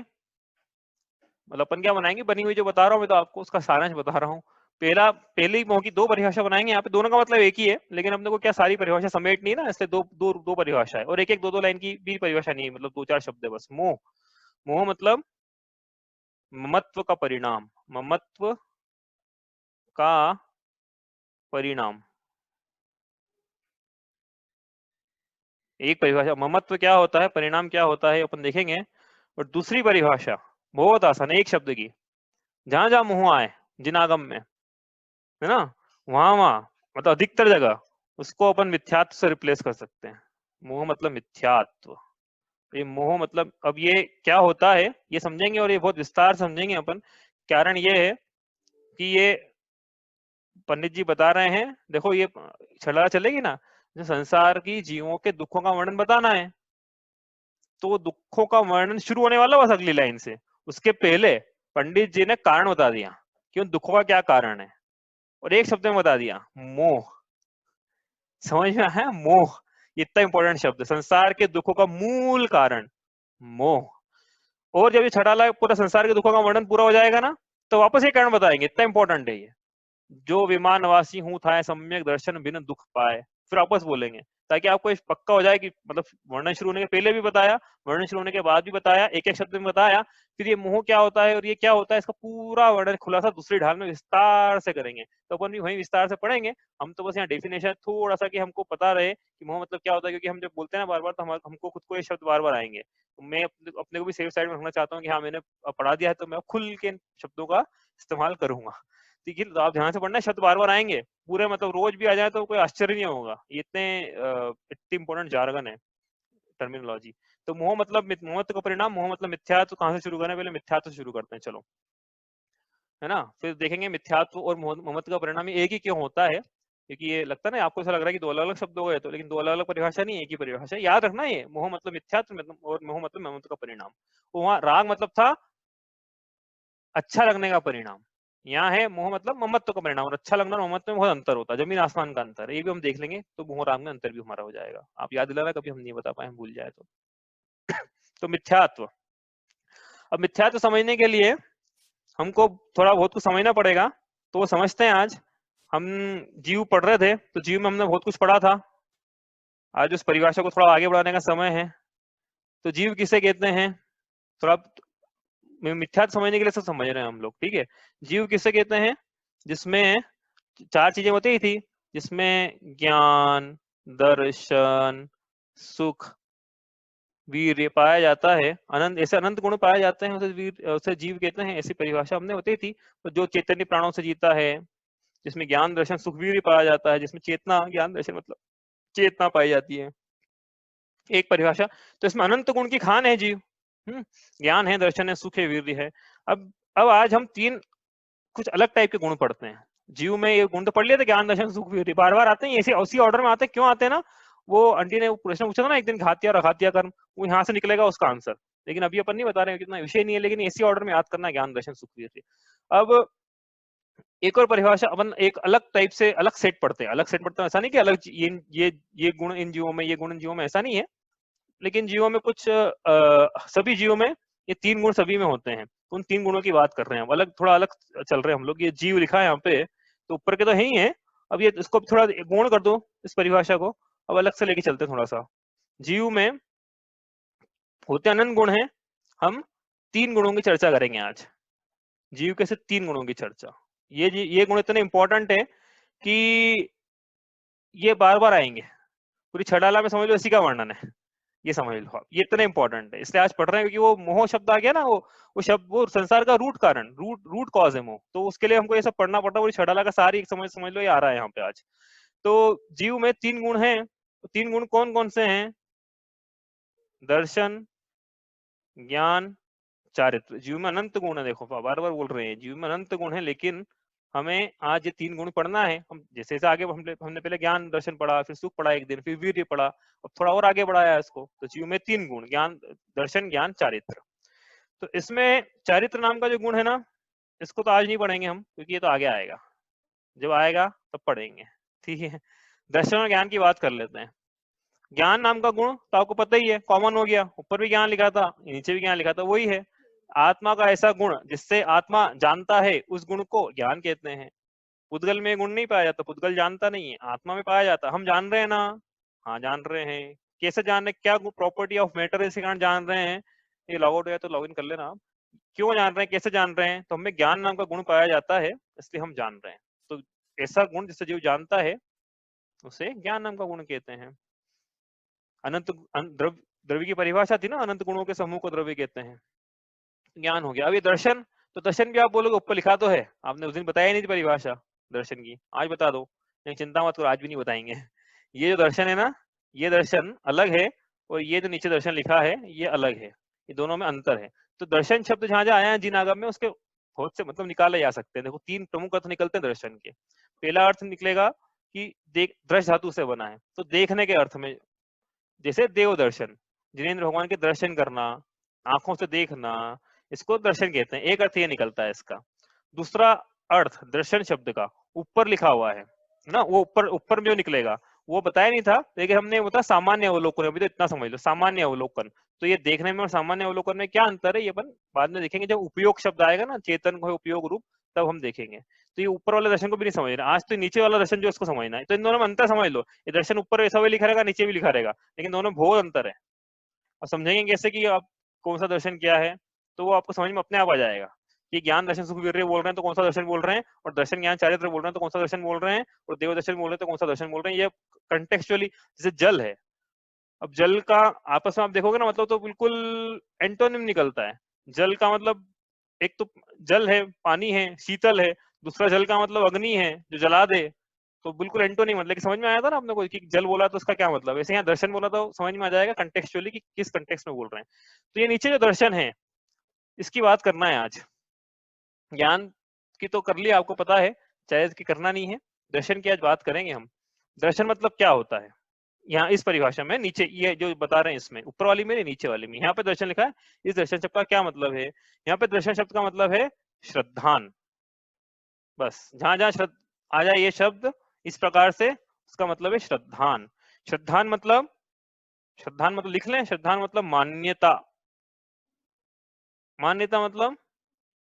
मतलब अपन क्या बनाएंगे, बनी हुई जो बता रहा हूँ मैं तो आपको उसका सारांश बता रहा हूँ। पहली मोह की दो परिभाषा बनाएंगे, यहाँ पे दोनों का मतलब एक ही है, लेकिन अपने को क्या सारी परिभाषा समेटनी है ना, इसलिए दो परिभाषा है, और एक एक दो दो लाइन की भी परिभाषा नहीं है, मतलब दो चार शब्द है बस। मोह, मोह मतलब ममत्व का परिणाम, ममत्व का परिणाम। एक परिभाषा ममत्व क्या होता है, परिणाम क्या होता है, अपन देखेंगे। और दूसरी परिभाषा बहुत आसान है, एक शब्द की, जहां जहां मोह आए जिनागम में, है ना, वहां वहां मतलब अधिकतर जगह उसको अपन मिथ्यात्व से रिप्लेस कर सकते हैं। मोह मतलब मिथ्यात्व। ये मोह मतलब, अब ये क्या होता है ये समझेंगे, और ये बहुत विस्तार समझेंगे अपन। कारण ये है कि ये पंडित जी बता रहे हैं, देखो ये छड़ा चलेगी ना, जो संसार की जीवों के दुखों का वर्णन बताना है, तो दुखों का वर्णन शुरू होने वाला बस अगली लाइन से। उसके पहले पंडित जी ने कारण बता दिया कि उन दुखों का क्या कारण है, और एक शब्द में बता दिया, मोह। समझ में आया? मोह इतना इंपॉर्टेंट शब्द, संसार के दुखों का मूल कारण मोह। और जब ये छठाला पूरा संसार के दुखों का वर्णन पूरा हो जाएगा ना, तो वापस ये कारण बताएंगे, इतना इंपॉर्टेंट है ये, जो विमानवासी हूं था सम्यक दर्शन बिन दुख पाए। फिर वापस बोलेंगे, ताकि आपको इस पक्का हो जाए कि मतलब वर्णन शुरू होने के पहले भी बताया, वर्णन शुरू होने के बाद भी बताया, एक एक शब्द में बताया। फिर ये मोह क्या होता है और ये क्या होता है, इसका पूरा वर्णन खुलासा दूसरी ढाल में विस्तार से करेंगे। तो अपन भी वहीं विस्तार से पढ़ेंगे। हम तो बस यहाँ डेफिनेशन थोड़ा सा कि हमको पता रहे कि मोह मतलब क्या होता है, क्योंकि हम जब बोलते हैं ना बार बार, तो हमको खुद को ये शब्द बार बार आएंगे। तो मैं अपने को भी सेफ साइड में रखना चाहता हूँ कि हाँ मैंने पढ़ा दिया है, तो मैं खुल के इन शब्दों का इस्तेमाल करूंगा। ठीक है, तो आप ध्यान से पढ़ना, शब्द बार बार आएंगे पूरे, मतलब रोज भी आ जाए तो कोई आश्चर्य नहीं होगा। ये इतने इंपॉर्टेंट जार्गन है, टर्मिनोलॉजी। तो मोह मतलब मोहत्व का परिणाम, मोह मतलब मिथ्यात्व। कहां से शुरू करना है, पहले मिथ्यात्व शुरू करते हैं, चलो, है ना। फिर देखेंगे मिथ्यात्व और मोहत्व का परिणाम एक ही क्यों होता है, क्योंकि ये लगता है ना आपको, ऐसा लग रहा है कि दो अलग अलग शब्द हो गए, तो लेकिन दो अलग अलग परिभाषा नहीं, एक ही परिभाषा। याद रखना, ये मोह मतलब मिथ्यात्व और मोह मतलब मोहत्व का परिणाम। तो वहां राग मतलब था अच्छा लगने का परिणाम, यहाँ है मोह मतलब ममत्व का परिणाम। और अच्छा लगना और ममत्व में बहुत अंतर होता है, जमीन आसमान का अंतर है, ये भी हम देख लेंगे। तो मोह राग में अंतर भी हमारा हो जाएगा। आप याद दिलाना, कभी हम नहीं बता पाए, हम भूल जाए तो। तो मिथ्यात्व, अब मिथ्यात्व समझने के लिए हमको थोड़ा बहुत कुछ समझना पड़ेगा, तो वो समझते हैं आज। हम जीव पढ़ रहे थे, तो जीव में हमने बहुत कुछ पढ़ा था। आज उस परिभाषा को थोड़ा आगे बढ़ाने का समय है। तो जीव किसे कहते हैं, थोड़ा मिथ्यात्व समझने के लिए सब समझ रहे हैं हम लोग, ठीक है। जीव किसे कहते हैं, जिसमें चार चीजें होती ही थी, जिसमें ज्ञान, दर्शन, सुख, वीर्य पाया जाता है। अनंत, ऐसे अनंत गुण पाए जाते हैं, उसे जीव कहते हैं, ऐसी परिभाषा हमने होती थी। तो जो चैतन्य प्राणों से जीता है, जिसमें ज्ञान, दर्शन, सुख, वीर्य पाया जाता है, जिसमें चेतना, ज्ञान, दर्शन मतलब चेतना पाई जाती है, एक परिभाषा। तो इसमें अनंत गुण की खान है जीव। ज्ञान है, दर्शन है, सुख है, वीर्य है। अब आज हम तीन कुछ अलग टाइप के गुण पढ़ते हैं। जीव में ये गुण तो पढ़ लिया था, ज्ञान, दर्शन, सुख, वीर्य, बार बार आते हैं, ऐसे उसी ऑर्डर में आते हैं। क्यों आते हैं ना, वो आंटी ने प्रश्न पूछा था ना एक दिन, घातिया और अघातिया कर्म, वो यहाँ से निकलेगा उसका आंसर। लेकिन अभी अपन नहीं बता रहे हैं, कितना विषय नहीं है, लेकिन इसी ऑर्डर में याद करना, ज्ञान, दर्शन, सुख, वीर्य। अब एक और परिभाषा, अपन एक अलग टाइप से अलग सेट पढ़ते हैं, अलग सेट पढ़ते हैं। ऐसा नहीं कि अलग ये गुण इन जीवों में, ये गुण इन जीवों में, ऐसा नहीं है। लेकिन जीवों में कुछ सभी जीवों में ये तीन गुण सभी में होते हैं। उन 3 गुणों की बात कर रहे हैं, अलग थोड़ा अलग चल रहे हैं हम लोग। ये जीव लिखा है यहाँ पे, तो ऊपर के तो है ही है, अब ये इसको थोड़ा गुण कर दो इस परिभाषा को, अब अलग से लेके चलते हैं थोड़ा सा। जीव में होते अनंत गुण हैं, हम 3 गुणों की चर्चा करेंगे आज। जीव के से 3 गुणों की चर्चा, ये गुण इतने इंपॉर्टेंट है कि ये बार बार आएंगे, पूरी छड़ाला में समझ लो इसी का वर्णन है, ये समझ लो आप, ये इतने इंपॉर्टेंट है, इसलिए आज पढ़ रहे हैं क्योंकि वो मोह शब्द आ गया ना, वो शब्द, वो संसार का रूट कारण, रूट कॉज है मोह, तो उसके लिए हमको ये सब पढ़ना पड़ता है। पूरी छड़ाला का सारी समझ लो ये आ रहा है यहाँ पे आज। तो जीव में 3 गुण हैं, तो 3 गुण कौन कौन से हैं? दर्शन, ज्ञान, चारित्र। जीव में अनंत गुण है, देखो बार बार बोल रहे हैं जीव में अनंत गुण है, लेकिन हमें आज ये 3 गुण पढ़ना है। हम जैसे जैसे आगे हमने पहले ज्ञान दर्शन पढ़ा, फिर सुख पढ़ा एक दिन, फिर वीर्य पढ़ा, अब थोड़ा और आगे बढ़ाया इसको। तो जीव में 3 गुण, ज्ञान दर्शन ज्ञान चारित्र। तो इसमें चारित्र नाम का जो गुण है ना, इसको तो आज नहीं पढ़ेंगे हम, क्योंकि ये तो आगे आएगा, जब आएगा तब पढ़ेंगे, ठीक है। दर्शन और ज्ञान की बात कर लेते हैं। ज्ञान नाम का गुण तो आपको पता ही है, कॉमन हो गया, ऊपर भी ज्ञान लिखा था नीचे भी ज्ञान लिखा था, वही है। आत्मा का ऐसा गुण जिससे आत्मा जानता है, उस गुण को ज्ञान कहते हैं। पुद्गल में गुण नहीं पाया जाता, पुद्गल जानता नहीं है, आत्मा में पाया जाता। हम जान रहे हैं ना, हाँ जान रहे हैं। कैसे जान रहे, क्या प्रॉपर्टी ऑफ मैटर है, इसी कारण जान रहे हैं। ये लॉग आउट है तो लॉग इन कर लेना आप। क्यों जान रहे हैं, कैसे जान रहे हैं? तो हमें ज्ञान नाम का गुण पाया जाता है, इसलिए हम जान रहे हैं। तो ऐसा गुण जिससे जीव जानता है, उसे ज्ञान नाम का गुण कहते हैं। अनंत द्रव्य की परिभाषा थी ना, अनंत गुणों के समूह को द्रव्य कहते हैं। ज्ञान हो गया। अब ये दर्शन, तो दर्शन भी आप बोलोगे ऊपर लिखा तो है, आपने उस दिन बताया नहीं थी परिभाषा दर्शन की, आज बता दो। नहीं चिंता मत करो, आज भी नहीं बताएंगे। ये जो दर्शन है ना, ये दर्शन अलग है, और ये जो नीचे दर्शन लिखा है ये अलग है, ये दोनों में अंतर है। तो दर्शन शब्द जहां जहां आया है जिन आगम में, उसके बहुत से मतलब निकाले जा सकते हैं। देखो 3 प्रमुख अर्थ निकलते हैं दर्शन के। पहला अर्थ निकलेगा कि देख, दृश्य धातु से बना है, तो देखने के अर्थ में, जैसे देव दर्शन, जिनेंद्र भगवान के दर्शन करना, आंखों से देखना, इसको दर्शन कहते हैं। एक अर्थ ये निकलता है इसका। दूसरा अर्थ दर्शन शब्द का ऊपर लिखा हुआ है ना, वो ऊपर ऊपर में जो निकलेगा वो बताया नहीं था, लेकिन हमने बताया सामान्य अवलोकन, अभी तो इतना समझ लो, सामान्य अवलोकन। तो ये देखने में और सामान्य अवलोकन में क्या अंतर है, ये अपन बाद में देखेंगे, जब उपयोग शब्द आएगा ना, चेतन को उपयोग रूप, तब हम देखेंगे। तो ये ऊपर वाले दर्शन को भी नहीं समझ रहे आज, तो नीचे वाला दर्शन जो इसको समझना है। तो इन दोनों में अंतर समझ लो, ये दर्शन ऊपर ऐसा भी लिखा रहेगा, नीचे भी लिखा रहेगा, लेकिन दोनों में बहुत अंतर है। और समझेंगे कैसे कि आप कौन सा दर्शन क्या है, तो वो आपको समझ में अपने आप आ जाएगा कि ज्ञान दर्शन सुख वीर्य बोल रहे हैं तो कौन सा दर्शन बोल रहे हैं, और दर्शन ज्ञान चारित्र बोल रहे हैं तो कौन सा दर्शन बोल रहे हैं, और देव दर्शन बोल रहे हैं तो कौन सा दर्शन बोल रहे हैं। ये कंटेक्चुअली, जैसे जल है, अब जल का आपस में आप देखोगे ना, मतलब तो बिल्कुल एंटोनिम निकलता है। जल का मतलब, एक तो जल है, पानी है, शीतल है, दूसरा जल का मतलब अग्नि है जो जला दे, तो बिल्कुल एंटोनिम, मतलब कि समझ में आया था ना आपने को कि जल बोला तो उसका क्या मतलब। ऐसे यहाँ दर्शन बोला तो समझ में आ जाएगा कंटेक्चुअली कि किस कंटेक्स्ट में बोल रहे हैं। तो ये नीचे जो दर्शन है, इसकी बात करना है आज। ज्ञान की तो कर लिया, आपको पता है, चाहे इसकी करना नहीं है। दर्शन की आज बात करेंगे हम। दर्शन मतलब क्या होता है, यहाँ इस परिभाषा में नीचे ये जो बता रहे हैं, इसमें ऊपर वाली में नीचे वाली में, यहाँ पे दर्शन लिखा है। इस दर्शन शब्द का क्या मतलब है? यहाँ पे दर्शन शब्द का मतलब है श्रद्धान। बस जहां जहां आ जाए ये शब्द इस प्रकार से, उसका मतलब है श्रद्धान। श्रद्धान मतलब, श्रद्धान मतलब लिख लें, श्रद्धान मतलब मान्यता। मान्यता मतलब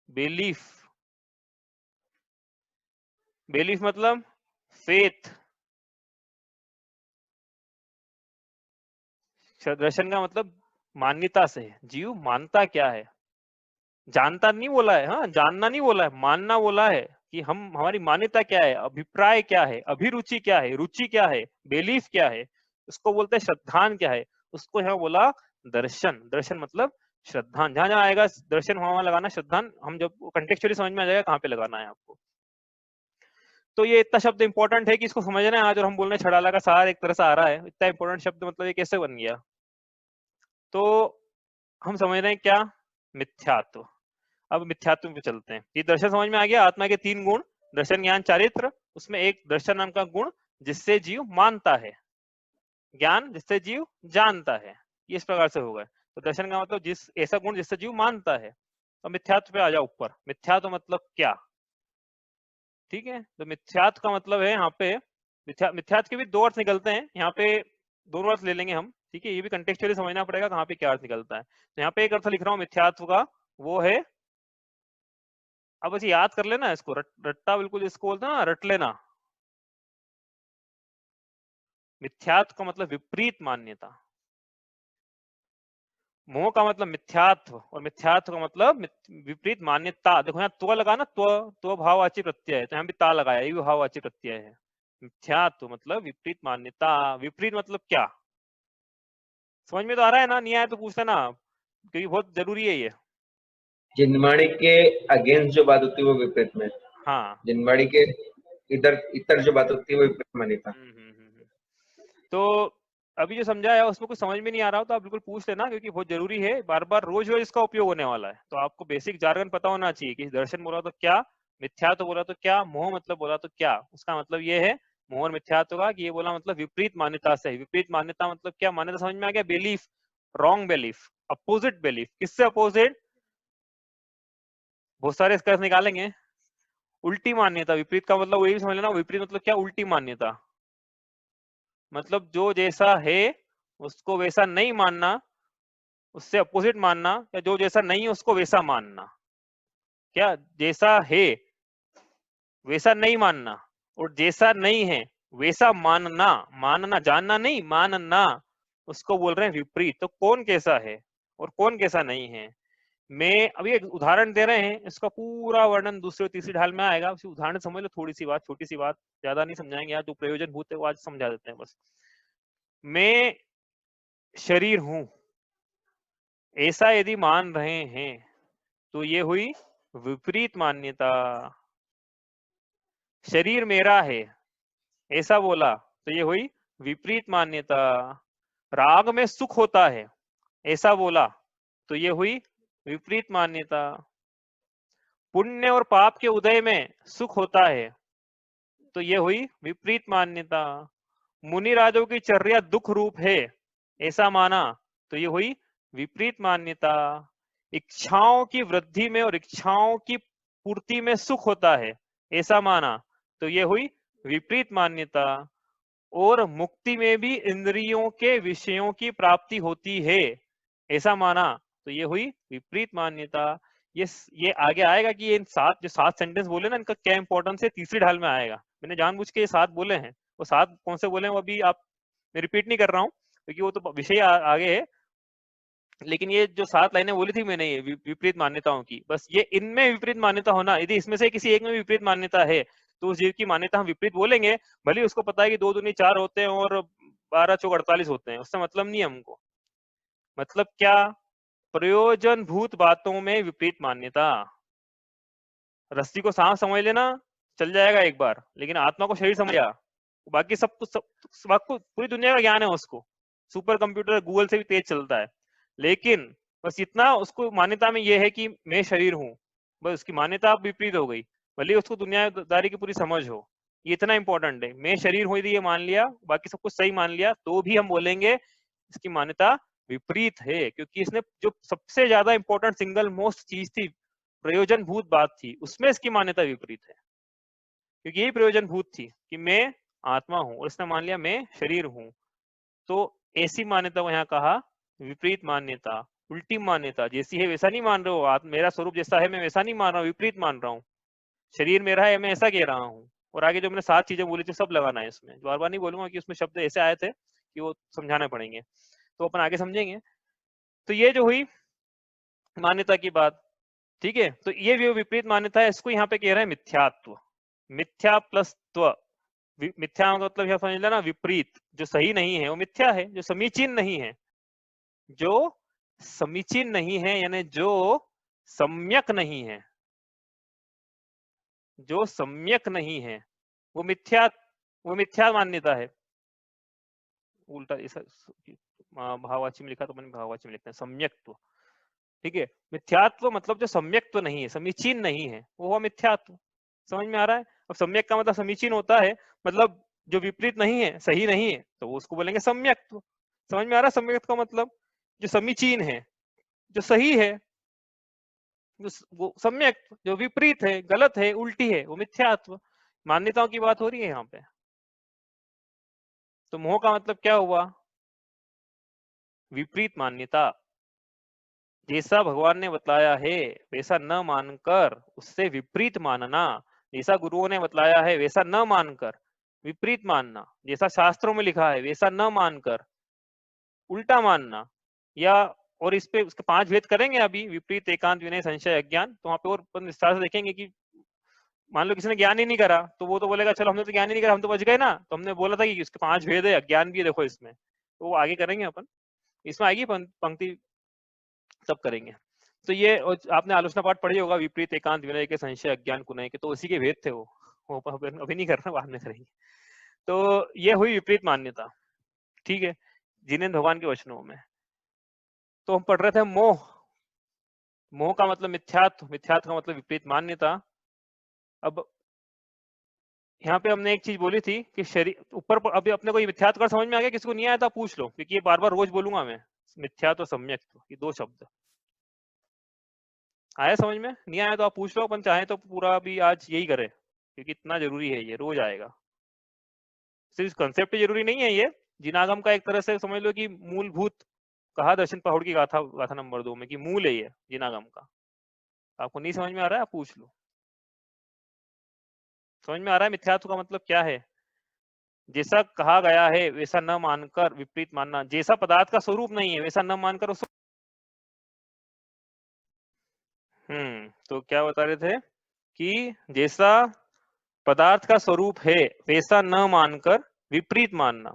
बिलीफ। बिलीफ मतलब फेथ। दर्शन का मतलब मान्यता से है, जीव मानता क्या है, जानता नहीं बोला है, हाँ जानना नहीं बोला है, मानना बोला है कि हम, हमारी मान्यता क्या है, अभिप्राय क्या है, अभिरुचि क्या है, रुचि क्या है, बिलीफ क्या है, उसको बोलते हैं श्रद्धान क्या है। उसको यहाँ बोला दर्शन। दर्शन मतलब श्रद्धान। जहां जहां आएगा दर्शन वहां लगाना श्रद्धान, हम जब कंटेक्चुअली समझ में आ जाएगा कहाँ पे लगाना है आपको। तो ये इतना शब्द इंपॉर्टेंट है कि इसको समझना है आज, और हम बोल रहे हैं छड़ाला का सार एक तरह से आ रहा है। इतना इंपॉर्टेंट शब्द मतलब ये कैसे बन गया, तो हम समझ रहे हैं क्या, मिथ्यात्व। अब मिथ्यात्व पे चलते हैं। ये दर्शन समझ में आ गया, आत्मा के 3 गुण, दर्शन ज्ञान चारित्र, उसमें एक दर्शन नाम का गुण जिससे जीव मानता है, ज्ञान जिससे जीव जानता है, ये इस प्रकार से होगा। तो दर्शन का मतलब जिस ऐसा गुण जिससे जीव मानता है। तो मिथ्यात्व पे आ जाओ ऊपर। मिथ्यात्व मतलब क्या, ठीक है। तो मिथ्यात्व का मतलब है यहाँ पे, मिथ्यात्व के भी 2 अर्थ निकलते हैं यहाँ पे, दोनों अर्थ ले लेंगे हम, ठीक है। ये भी कंटेक्चुअली समझना पड़ेगा कहाँ पे क्या अर्थ निकलता है। तो यहाँ पे एक अर्थ लिख रहा हूँ मिथ्यात्व का, वो है अब बस याद कर लेना इसको, रट्टा बिल्कुल इसको बोलते हैं ना, रट लेना। मिथ्यात्व का मतलब विपरीत मान्यता, मोह का मतलब मिथ्यात्व, और मिथ्यात्व का मतलब विपरीत मान्यता। देखो यहाँ त्व लगा ना, त्व भाववाची प्रत्यय है, तो यहाँ भी ता लगाया, ये भी भाववाची प्रत्यय है। मिथ्यात्व मतलब विपरीत मान्यता। विपरीत मतलब क्या, समझ में तो आ रहा है ना? नहीं आया तो पूछ लेना, क्योंकि बहुत जरूरी है ये। जिनवाणी के अगेंस्ट जो बात होती है वो विपरीत में, हाँ, जिनवाणी के इतर जो बात होती है वो विपरीत मान्यता। तो अभी जो समझा है उसमें कुछ समझ में नहीं आ रहा हो तो आप बिल्कुल पूछ लेना, क्योंकि बहुत जरूरी है, बार बार रोज रोज इसका उपयोग होने वाला है। तो आपको बेसिक जार्गन पता होना चाहिए कि दर्शन बोला तो क्या, मिथ्या तो बोला तो क्या, मोह मतलब बोला तो क्या। उसका मतलब ये है मोह और मिथ्यात्व का, कि ये बोला मतलब विपरीत मान्यता से। विपरीत मान्यता मतलब क्या, मान्यता समझ में आ गया? Belief, wrong belief, opposite belief. किससे अपोजिट? बहुत सारे इसका निकालेंगे। उल्टी मान्यता, विपरीत का मतलब वही समझ लेना। विपरीत मतलब क्या? उल्टी मान्यता, मतलब जो जैसा है उसको वैसा नहीं मानना, उससे अपोजिट मानना, या जो जैसा नहीं है उसको वैसा मानना। क्या? जैसा है वैसा नहीं मानना, और जैसा नहीं है वैसा मानना। मानना, जानना नहीं, मानना, उसको बोल रहे हैं विपरीत। तो कौन कैसा है और कौन कैसा नहीं है? मैं अभी एक उदाहरण दे रहे हैं, इसका पूरा वर्णन दूसरी और तीसरी ढाल में आएगा। उसी उदाहरण समझ लो, थोड़ी सी बात, छोटी सी बात, ज्यादा नहीं समझाएंगे आज, जो प्रयोजन भूत है वो आज समझा देते हैं बस। मैं शरीर हूं, ऐसा यदि मान रहे हैं तो ये हुई विपरीत मान्यता। शरीर मेरा है ऐसा बोला तो ये हुई विपरीत मान्यता। राग में सुख होता है ऐसा बोला तो ये हुई विपरीत मान्यता। पुण्य और पाप के उदय में सुख होता है तो ये हुई विपरीत मान्यता। मुनि राजों की चर्या दुख रूप है ऐसा माना तो ये हुई विपरीत मान्यता। इच्छाओं की वृद्धि में और इच्छाओं की पूर्ति में सुख होता है ऐसा माना तो ये हुई विपरीत मान्यता। और मुक्ति में भी इंद्रियों के विषयों की प्राप्ति होती है ऐसा माना तो ये हुई विपरीत मान्यता। ये आगे आएगा कि ये इन जो सात सेंटेंस बोले ना, इनका क्या इंपॉर्टेंस है तीसरी ढाल में आएगा। मैंने जानबूझ के ये सात बोले हैं, वो सात कौन से बोले हैं वो अभी आप, मैं रिपीट नहीं कर रहा हूँ क्योंकि वो तो विषय आगे है। लेकिन ये जो सात लाइनें बोली थी मैंने, ये विपरीत मान्यताओं की, बस ये इनमें विपरीत मान्यता होना, यदि इसमें से किसी एक में विपरीत मान्यता है तो उस जीव की मान्यता हम विपरीत बोलेंगे। भले उसको पता है कि 2 दूनी 4 होते हैं और 12 चौक 48 होते हैं, उससे मतलब नहीं है हमको। मतलब क्या? प्रयोजन भूत बातों में विपरीत मान्यता। रस्सी को सांप समझ लेना, चल जाएगा एक बार, लेकिन आत्मा को शरीर समझ जा, बाकी सब कुछ पूरी दुनिया का ज्ञान है उसको, सुपर कंप्यूटर गूगल से भी तेज चलता है, लेकिन बस इतना उसको मान्यता में यह है कि मैं शरीर हूं, बस उसकी मान्यता अब विपरीत हो गई। भले उसको दुनियादारी की पूरी समझ हो, ये इतना इंपॉर्टेंट है। मैं शरीर हूं यदि ये मान लिया, बाकी सब कुछ सही मान लिया, तो भी हम बोलेंगे इसकी मान्यता विपरीत है, क्योंकि इसने जो सबसे ज्यादा इंपॉर्टेंट सिंगल मोस्ट चीज थी, प्रयोजन भूत बात थी, उसमें इसकी मान्यता विपरीत है। क्योंकि यही प्रयोजन भूत थी कि मैं आत्मा हूं, और इसने मान लिया मैं शरीर हूं। तो ऐसी मान्यता को यहाँ कहा विपरीत मान्यता, उल्टी मान्यता। जैसी है वैसा नहीं मान रहे हो, मेरा स्वरूप जैसा है मैं वैसा नहीं मान रहा हूँ, विपरीत मान रहा हूँ। शरीर मेरा है मैं ऐसा कह रहा हूँ। और आगे जो मैंने 7 चीजें बोली थी सब लगाना है इसमें, बार बार नहीं बोलूंगा कि उसमें शब्द ऐसे आए थे कि वो समझाने पड़ेंगे, तो अपन आगे समझेंगे। तो ये जो हुई मान्यता की बात, ठीक है। तो ये भी विपरीत मान्यता है, इसको यहाँ पे कह रहे हैं मिथ्यात्व। मिथ्या प्लस त्व, मिथ्या मतलब यह समझ लेना विपरीत, जो सही नहीं है वो मिथ्या है, जो समीचीन नहीं है, जो समीचीन नहीं है यानी जो सम्यक नहीं है, जो सम्यक नहीं है वो मिथ्या मान्यता है। उल्टा ऐसा भाववाची में लिखा तो मैंने भाववाची में लिखते हैं सम्यक्त्व, ठीक है। मिथ्यात्व मतलब जो सम्यक्त्व नहीं है, समीचीन नहीं है, वो हुआ मिथ्यात्व। समझ में आ रहा है? अब सम्यक का मतलब समीचीन होता है, मतलब जो विपरीत नहीं है, सही नहीं है, तो वो उसको बोलेंगे सम्यक्त्व। समझ में आ रहा है? सम्यक्त्व का मतलब जो समीचीन है, जो सही है, वो सम्यक, जो विपरीत है, गलत है, उल्टी है, वो मिथ्यात्व। मान्यताओं की बात हो रही है यहाँ पे। तो मोह का मतलब क्या हुआ? विपरीत मान्यता। जैसा भगवान ने बतलाया है वैसा न मानकर उससे विपरीत मानना, जैसा गुरुओं ने बतलाया है वैसा न मानकर विपरीत मानना, जैसा शास्त्रों में लिखा है वैसा न मानकर उल्टा मानना, या और इस पे उसके 5 भेद करेंगे अभी, विपरीत, एकांत, विनय, संशय, अज्ञान। तो वहां पे और अपन विस्तार से देखेंगे कि मान लो किसी ने ज्ञान ही नहीं करा तो वो तो बोलेगा चलो हमने तो ज्ञान ही नहीं करा, हम तो बच गए ना। तो हमने बोला था कि उसके 5 भेद है, अज्ञान भी है, देखो इसमें। तो वो आगे करेंगे अपन, इसमें आएगी पंक्ति तब करेंगे। तो ये आपने आलोचना पाठ पढ़ी होगा, विपरीत, एकांत, विनय के, संशय, अज्ञान, कुनय के, तो उसी के भेद थे वो अभी नहीं करना, बाद में करेंगे। तो ये हुई विपरीत मान्यता, ठीक है, जिनेंद्र भगवान के वचनों में। तो हम पढ़ रहे थे मोह, मोह का मतलब मिथ्यात्व, मिथ्यात्व का मतलब विपरीत मान्यता। अब यहाँ पे हमने एक चीज बोली थी कि शरीर ऊपर अभी अपने को ये मिथ्यात्व का समझ में आ गया, किसी को नहीं आया था पूछ लो, क्योंकि ये बार बार रोज बोलूंगा मैं, मिथ्यात्व, सम्यक्त्व, ये 2 शब्द आया समझ में, नहीं आया तो आप पूछ लो, अपन चाहे तो पूरा भी आज यही करें, क्योंकि इतना जरूरी है, ये रोज आएगा। सिर्फ कंसेप्ट जरूरी नहीं है, ये जिनागम का एक तरह से समझ लो कि मूलभूत, कहा दर्शन पहाड़ की गाथा, गाथा नंबर 2 में कि मूल है ये जिनागम का। आपको नहीं समझ में आ रहा है आप पूछ लो। समझ में आ रहा है मिथ्यात्व का मतलब क्या है? जैसा कहा गया है वैसा न मानकर विपरीत मानना, जैसा पदार्थ का स्वरूप नहीं है वैसा न मानकर उसको। तो क्या बता रहे थे कि जैसा पदार्थ का स्वरूप है वैसा न मानकर विपरीत मानना।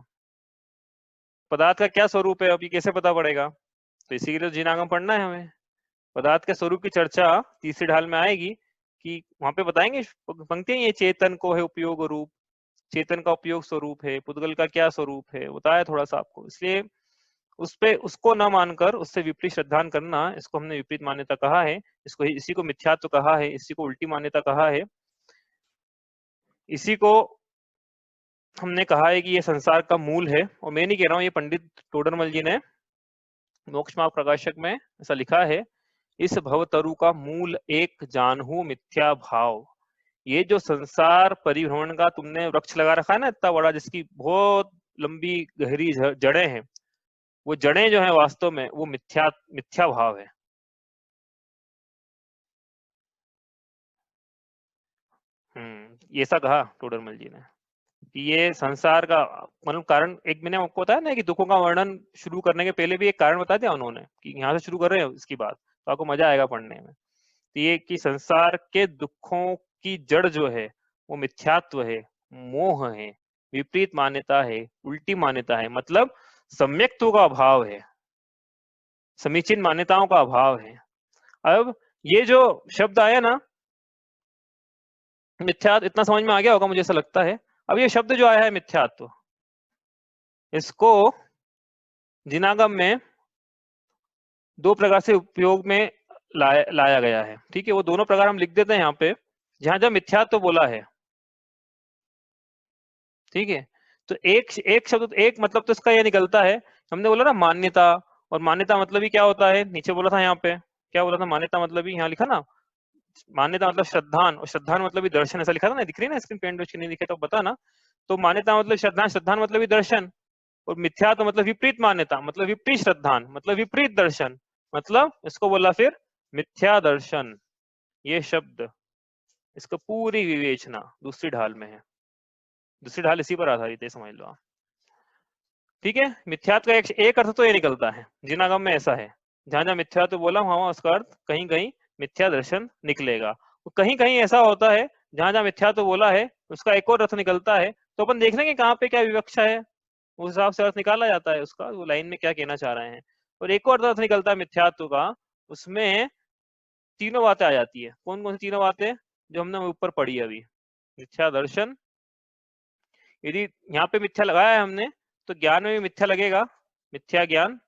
पदार्थ का क्या स्वरूप है अभी कैसे पता पड़ेगा? तो इसी के लिए जिनागम पढ़ना है हमें। पदार्थ के स्वरूप की चर्चा तीसरी ढाल में आएगी, कि वहां पे बताएंगे पंक्तियां, ये चेतन को है उपयोग रूप, चेतन का उपयोग स्वरूप है, पुद्गल का क्या स्वरूप है बताया थोड़ा सा आपको। इसलिए उस पे उसको न मानकर उससे विपरीत श्रद्धान करना, इसको हमने विपरीत मान्यता कहा है, इसको इसी को मिथ्यात्व कहा है, इसी को उल्टी मान्यता कहा है। इसी को हमने कहा है कि ये संसार का मूल है। और मैं नहीं कह रहा हूँ, ये पंडित टोडरमल जी ने मोक्ष मार्ग प्रकाशक में ऐसा लिखा है, इस भवतरु का मूल एक जानहु मिथ्या भाव। ये जो संसार परिभ्रमण का तुमने वृक्ष लगा रखा है ना इतना बड़ा, जिसकी बहुत लंबी गहरी जड़ें हैं, वो जड़ें जो है वास्तव में वो मिथ्या भाव है। ये ऐसा कहा टोडरमल जी ने कि ये संसार का मतलब कारण, एक मैंने आपको बताया ना कि दुखों का वर्णन शुरू करने के पहले भी एक कारण बता दिया उन्होंने कि यहाँ से शुरू कर रहे हैं इसकी बात, तो आपको मजा आएगा पढ़ने में। तो ये कि संसार के दुखों की जड़ जो है वो मिथ्यात्व है, मोह है, विपरीत मान्यता है, उल्टी मान्यता है, मतलब सम्यक्त्व का अभाव है, समीचीन मान्यताओं का अभाव है। अब ये जो शब्द आया ना मिथ्यात्व, इतना समझ में आ गया होगा मुझे ऐसा लगता है। अब ये शब्द जो आया है मिथ्यात्व, इसको जिनागम में 2 प्रकार से उपयोग में लाया गया है, ठीक है। वो दोनों प्रकार हम लिख देते हैं यहाँ पे, जहां जहां मिथ्यात्व बोला है, ठीक है। तो एक शब्द, एक मतलब तो इसका ये निकलता है, हमने बोला ना मान्यता, और मान्यता मतलब ही क्या होता है, नीचे बोला था यहाँ पे, क्या बोला था, मान्यता मतलब ही यहाँ लिखा ना, मान्यता मतलब श्रद्धान, और श्रद्धान मतलब ही दर्शन, ऐसा लिखा था ना, दिख रही है ना स्क्रीन पे, नहीं दिखे तो बता ना। तो मान्यता मतलब श्रद्धान, श्रद्धान मतलब ही दर्शन, और मिथ्या तो मतलब विपरीत मान्यता, मतलब विपरीत श्रद्धान, मतलब विपरीत दर्शन, मतलब इसको बोला फिर मिथ्या दर्शन। ये शब्द, इसका पूरी विवेचना दूसरी ढाल में है, दूसरी ढाल इसी पर आधारित है, समझ लो आप, ठीक है। मिथ्यात्व का एक अर्थ तो ये निकलता है, जिनागम में ऐसा है, जहां जहां मिथ्यात्व बोला वहां उसका अर्थ कहीं कहीं मिथ्या दर्शन निकलेगा, कहीं कहीं ऐसा होता है जहां जहां मिथ्यात्व बोला है उसका एक और अर्थ निकलता है। तो अपन देख लेंगे कहाँ पे क्या विवक्षा है, उस हिसाब से अर्थ निकाला जाता है उसका, वो लाइन में क्या कहना चाह रहे हैं। और एक और अर्थ निकलता है मिथ्यात्व का, उसमें तीनों बातें आ जाती है। कौन कौन सी तीनों बातें जो हमने ऊपर पढ़ी अभी? मिथ्या दर्शन, यदि यहाँ पे मिथ्या लगाया है हमने तो ज्ञान में भी मिथ्या लगेगा, मिथ्या ज्ञान,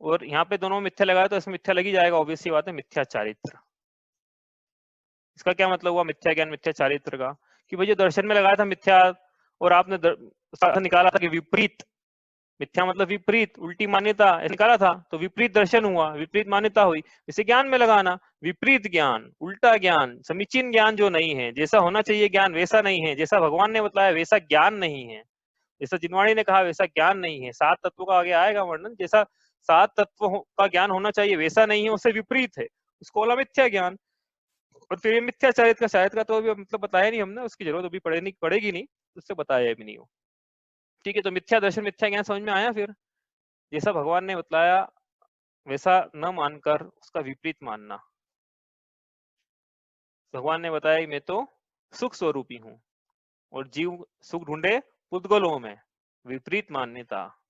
और यहाँ पे दोनों मिथ्या लगाया तो इसमें मिथ्या लगी जाएगा, ऑब्वियस सी बात है, मिथ्या चारित्र। इसका क्या मतलब हुआ मिथ्या ज्ञान मिथ्या चारित्र का, कि भाई जो दर्शन में लगाया था मिथ्या, और आपने निकाला था कि विपरीत, मिथ्या मतलब विपरीत, उल्टी मान्यता निकाला था, तो विपरीत दर्शन हुआ, विपरीत मान्यता हुई। इसे ज्ञान में लगाना, विपरीत ज्ञान, उल्टा ज्ञान, समीचीन ज्ञान जो नहीं है, जैसा होना चाहिए ज्ञान वैसा नहीं है, जैसा भगवान ने बताया वैसा ज्ञान नहीं है, जैसा जिनवाणी ने कहा वैसा ज्ञान नहीं है। 7 तत्वों का आगे आएगा वर्णन, जैसा सात तत्व का ज्ञान होना चाहिए वैसा नहीं है, उससे विपरीत है, उसको बोला मिथ्या ज्ञान। और फिर ये मिथ्या चारित्र का तो अभी मतलब बताया नहीं हमने, उसकी जरूरत अभी पड़ेगी नहीं, उससे बताया भी नहीं हो। ठीक है, तो मिथ्या दर्शन मिथ्या ज्ञान समझ में आया। फिर जैसा भगवान ने बतलाया वैसा न मानकर उसका विपरीत मानना। भगवान ने बताया कि मैं तो सुख स्वरूपी हूं और जीव सुख ढूंढे पुद्गलों में, विपरीत मान्यता।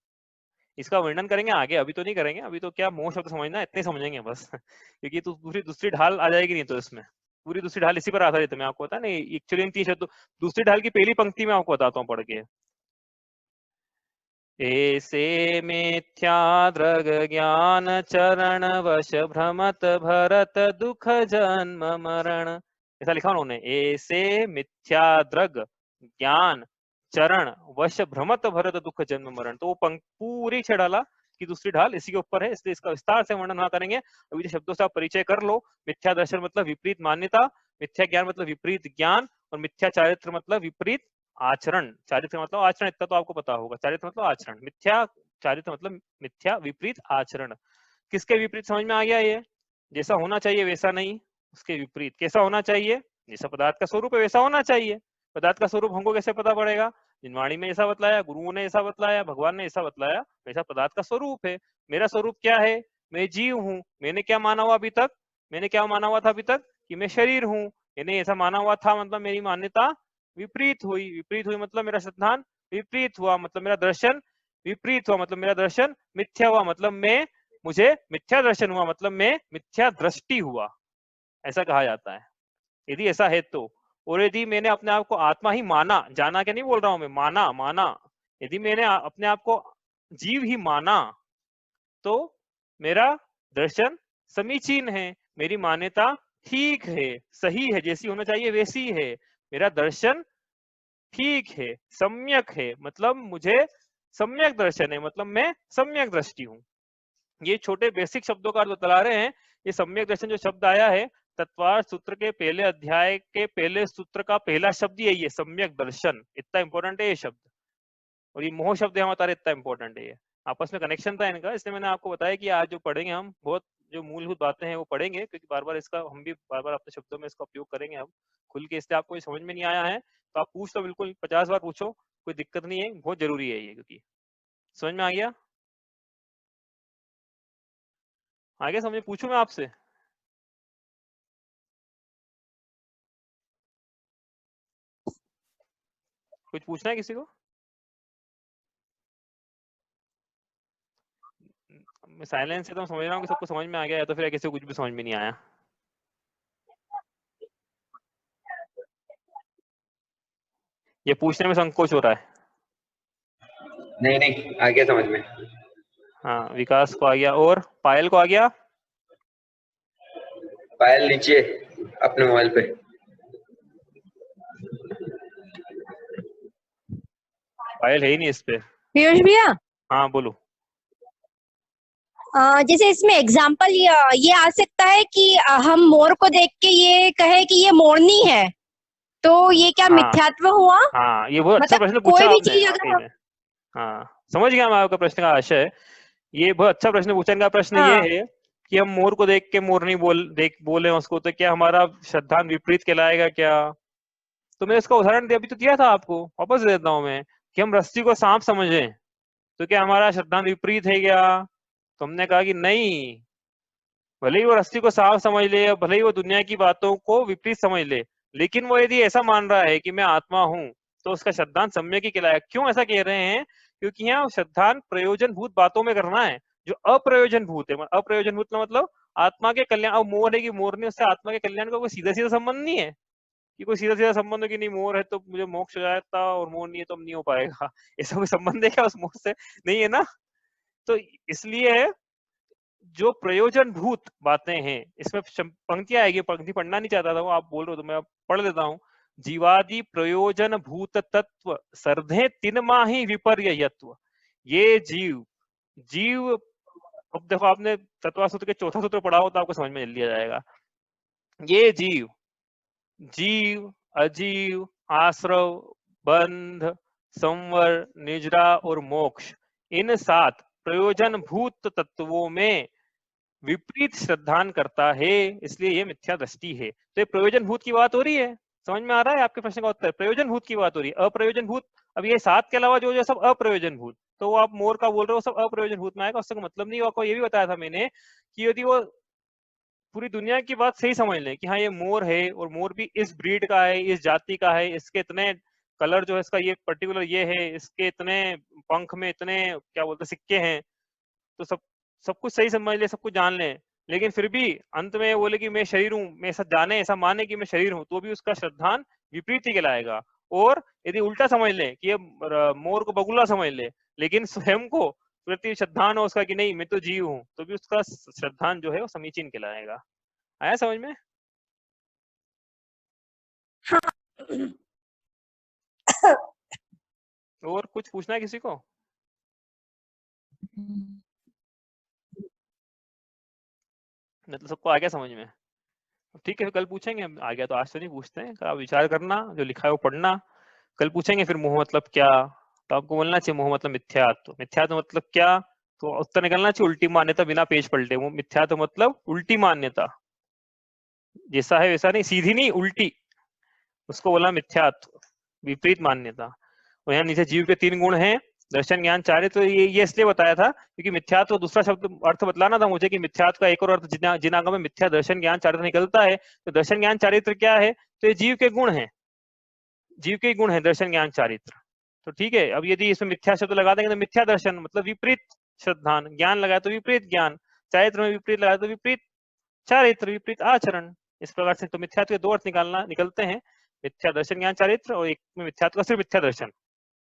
इसका वर्णन करेंगे आगे, अभी तो नहीं करेंगे, अभी तो क्या मोह शब्द समझना, इतने समझेंगे बस क्योंकि तो दूसरी ढाल आ जाएगी नहीं, तो इसमें पूरी दूसरी ढाल इसी पर आधारित है। मैं आपको बता नहीं, एक्चुअली इन 3 शब्द, दूसरी ढाल की पहली पंक्ति में आपको बताता हूँ पढ़ के। ऐसे मिथ्याद्रग ज्ञान चरण वश भ्रमत भरत दुख जन्म मरण, ऐसा लिखा उन्होंने। ऐसे मिथ्याद्रग ज्ञान चरण वश भ्रमत भरत दुख जन्म मरण। तो वो पूरी 6 ढाला की दूसरी ढाल इसी के ऊपर है, इसलिए इसका विस्तार से वर्णन ना करेंगे। अभी जो शब्दों से आप परिचय कर लो, मिथ्या दर्शन मतलब विपरीत मान्यता, मिथ्या ज्ञान मतलब विपरीत ज्ञान, और मिथ्या चारित्र मतलब विपरीत आचरण। चारित्र मतलब आचरण, इतना तो आपको पता होगा, चारित्र मतलब आचरण, मिथ्या चारित्र मतलब मिथ्या विपरीत आचरण। किसके विपरीत समझ में आ गया? ये जैसा होना चाहिए वैसा नहीं, उसके विपरीत। कैसा होना चाहिए? जैसा पदार्थ का स्वरूप है वैसा होना चाहिए। पदार्थ का स्वरूप हमको कैसे पता पड़ेगा? जिनवाणी में ऐसा बतलाया, गुरुओं ने ऐसा बतलाया, भगवान ने ऐसा बतलाया, वैसा पदार्थ का स्वरूप है। मेरा स्वरूप क्या है? मैं जीव हूँ। मैंने क्या माना हुआ अभी तक? मैंने क्या माना हुआ था अभी तक? कि मैं शरीर हूँ। मैंने ऐसा माना हुआ था, मतलब मेरी मान्यता विपरीत हुई। विपरीत हुई मतलब मेरा सिद्धांत विपरीत हुआ, मतलब मेरा दर्शन विपरीत हुआ, मतलब मेरा दर्शन मिथ्या हुआ, मतलब मुझे मिथ्या दर्शन हुआ, मतलब मैं मिथ्या दृष्टि हुआ, ऐसा कहा जाता है। यदि ऐसा है तो, और यदि मैंने अपने आप को आत्मा ही माना, जाना क्या नहीं बोल रहा हूं मैं, माना, यदि मैंने अपने आप को जीव ही माना, तो मेरा दर्शन समीचीन है, मेरी मान्यता ठीक है, सही है, जैसी होना चाहिए वैसी है, मेरा दर्शन ठीक है, सम्यक है, मतलब मुझे सम्यक दर्शन है, मतलब मैं सम्यक दृष्टि हूँ। ये छोटे बेसिक शब्दों का अर्थ बता रहे हैं। ये सम्यक दर्शन जो शब्द आया है, तत्वार्थ सूत्र के पहले अध्याय के पहले सूत्र का पहला शब्द ही है ये, सम्यक दर्शन। इतना इंपॉर्टेंट है ये शब्द, और ये मोह शब्द यहाँ बता रहे इतना इंपॉर्टेंट है ये। आपस में कनेक्शन था इनका, इसलिए मैंने आपको बताया कि आज जो पढ़ेंगे हम, बहुत जो मूलभूत बातें हैं वो पढ़ेंगे, क्योंकि बार बार इसका हम भी बार बार अपने शब्दों में इसका उपयोग करेंगे हम खुल के। इसलिए आपको ये समझ में नहीं आया है तो आप पूछ, तो बिल्कुल 50 बार पूछो, कोई दिक्कत नहीं है, बहुत जरूरी है ये, क्योंकि समझ में आ गया? आगे समझ, पूछूं मैं आपसे? कुछ पूछना है किसी को? मैं साइलेंस से तो समझ रहा हूँ कि सबको समझ में आ गया है, तो फिर किसी को कुछ भी समझ में नहीं आया। ये पूछने में संकोच हो रहा है। नहीं नहीं, आ गया समझ में। हाँ, विकास को आ गया, और पायल को आ गया? पायल नीचे अपने मोबाइल पे। पायल है ही नहीं इस पे। पीयूष भैया, हाँ बोलो। जैसे इसमें एग्जाम्पल ये आ सकता है कि हम मोर को देख के ये कहे कि ये मोरनी है, तो ये क्या हाँ मिथ्यात्व हुआ? हाँ, ये बहुत अच्छा मतलब प्रश्न पूछा कोई भी आपने चीज वाकई अगर में। हाँ, समझ गया मैं आपका प्रश्न का आशय। ये बहुत अच्छा प्रश्न पूछने का प्रश्न ये हाँ है कि हम मोर को देख के मोरनी बोले उसको, तो क्या हमारा श्रद्धांत विपरीत कहलाएगा क्या? तो मैं इसका उदाहरण अभी तो दिया था आपको, वापस दे देता हूँ मैं, कि हम रस्सी को सांप समझें तो क्या हमारा श्रद्धांत विपरीत है क्या? तो हमने कहा कि नहीं, भले ही वो रस्सी को सांप समझ ले, या भले ही वो दुनिया की बातों को विपरीत समझ ले, लेकिन वो यदि ऐसा मान रहा है कि मैं आत्मा हूं, तो उसका श्रद्धांत सम्यक ही कहलाएगा। क्यों ऐसा कह रहे हैं? क्योंकि यहाँ श्रद्धांत प्रयोजन भूत बातों में करना है, जो अप्रयोजन भूत है। अप्रयोजन भूत मतलब आत्मा के कल्याण। अब मोर है कि मोरनी, उससे आत्मा के कल्याण का कोई सीधा सीधा संबंध नहीं है, कि कोई सीधा सीधा संबंध है कि नहीं मोर है तो मुझे मोक्ष हो जाता और मोर नहीं है तो अब नहीं हो पाएगा ऐसा कोई संबंध है क्या उस मोर से? नहीं है ना। तो इसलिए जो प्रयोजन भूत बातें हैं, इसमें पंक्तियां आएगी, पंक्ति पढ़ना नहीं चाहता था वो, आप बोल रहे हो तो मैं पढ़ देता हूँ। जीवादि प्रयोजन भूत तत्व सर्धे तीन माही विपर्ययत्व। ये जीव अब देखो, आपने तत्वा सूत्र के चौथा सूत्र पढ़ा हो तो आपको समझ में जल्दी आ जाएगा। ये जीव अजीव, आश्रव, बंध, संवर, निजरा और मोक्ष, इन 7 प्रयोजनभूत तत्वों में विपरीत श्रद्धान करता है, इसलिए ये मिथ्या दृष्टि है। तो ये प्रयोजनभूत की बात हो रही है, समझ में आ रहा है आपके प्रश्न का उत्तर? प्रयोजनभूत की बात हो रही है, अप्रयोजनभूत अब ये 7 के अलावा जो जो सब अप्रयोजनभूत, तो वो आप मोर का बोल रहे हो सब अप्रयोजनभूत में आएगा, उसका मतलब नहीं। आपको ये भी बताया था मैंने कि यदि वो पूरी दुनिया की बात सही समझ लें कि हाँ ये मोर है और मोर भी इस ब्रीड का है, इस जाति का है, इसके इतने कलर जो है इसका ये पर्टिकुलर ये है, इसके इतने पंख में इतने क्या बोलते हैं सिक्के हैं, तो सब सब कुछ सही समझ ले, सब कुछ जान ले, लेकिन फिर भी अंत में बोले कि मैं शरीर हूँ, मैं ऐसा जाने ऐसा माने कि मैं शरीर हूँ, तो भी उसका श्रद्धान विपरीत ही कहलाएगा। और यदि उल्टा समझ ले कि ये मोर को बगुला समझ ले, लेकिन स्वयं को प्रति श्रद्धान हो उसका कि नहीं मैं तो जीव हूँ, तो भी उसका श्रद्धान जो है वो समीचीन कहलाएगा। आया समझ में? और कुछ पूछना है किसी को? मतलब सबको आ गया समझ में? ठीक है, कल पूछेंगे। आ गया तो आज तो नहीं पूछते हैं, आप विचार करना, जो लिखा है वो पढ़ना, कल पूछेंगे फिर मोह मतलब क्या। तो आपको बोलना चाहिए मोह मतलब मिथ्यात्व। मिथ्यात्व मतलब क्या, तो उत्तर निकलना चाहिए उल्टी मान्यता बिना पेज पलटे। वो मिथ्यात्व मतलब उल्टी मान्यता, जैसा है वैसा नहीं, सीधी नहीं उल्टी, उसको बोला मिथ्यात्व, विपरीत मान्यता। और यहाँ नीचे जीव के 3 गुण हैं, दर्शन ज्ञान चारित्र। तो ये इसलिए बताया था क्योंकि मिथ्यात्व दूसरा शब्द अर्थ बतलाना था मुझे कि मिथ्यात्व का एक और अर्थ जिनागम में मिथ्या दर्शन ज्ञान चारित्र निकलता है। तो दर्शन ज्ञान चारित्र क्या है, तो ये जीव के गुण है, जीव के गुण है दर्शन ज्ञान चारित्र। तो ठीक है, अब यदि इसमें मिथ्या शब्द लगा देंगे तो मिथ्या दर्शन मतलब विपरीत श्रद्धान, ज्ञान लगाए तो विपरीत ज्ञान, चारित्र में विपरीत लगाए तो विपरीत चारित्र, विपरीत आचरण। इस प्रकार से तो मिथ्यात्व के 2 अर्थ निकलते हैं, मिथ्या दर्शन ज्ञान चारित्र, और एक में मिथ्यात्व का सिर्फ मिथ्या दर्शन।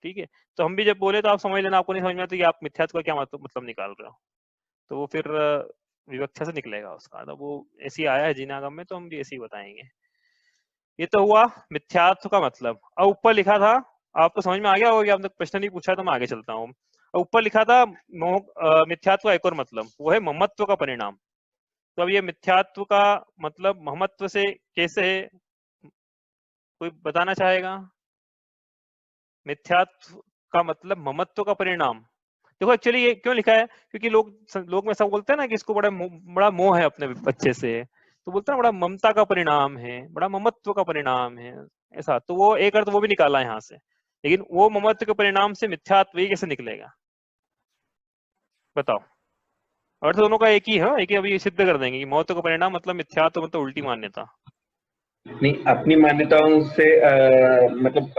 ठीक है, तो हम भी जब बोले तो आप समझ लेना, आपको नहीं समझ में आता कि आप मिथ्यात्व का क्या मतलब निकाल रहे हो, तो वो फिर विवक्षा से निकलेगा उसका, तो वो ऐसे ही आया है जिनागम में, तो हम भी ऐसे ही बताएंगे। ये तो हुआ मिथ्यात्व का मतलब। अब ऊपर लिखा था, आपको समझ में आ गया होगा कि आपने प्रश्न नहीं पूछा तो मैं आगे चलता हूँ। ऊपर लिखा था मिथ्यात्व का एक और मतलब, वो है ममत्व का परिणाम। तो अब ये मिथ्यात्व का मतलब ममत्व से कैसे है, कोई बताना चाहेगा? मिथ्यात्व का मतलब ममत्व का परिणाम। देखो एक्चुअली ये क्यों लिखा है, क्योंकि लोग में सब बोलते हैं ना कि इसको बड़ा मोह है अपने बच्चे से, तो बोलते हैं बड़ा ममता का परिणाम है, बड़ा ममत्व का परिणाम है, ऐसा। तो वो एक अर्थ वो भी निकाला यहाँ से, लेकिन वो ममत्व के परिणाम से मिथ्यात्व ये कैसे निकलेगा बताओ? अर्थ दोनों का एक ही है, एक ही अभी सिद्ध कर देंगे कि ममत्व का परिणाम मतलब मिथ्यात्व मतलब उल्टी मान्यता। नहीं, अपनी मान्यताओं से मतलब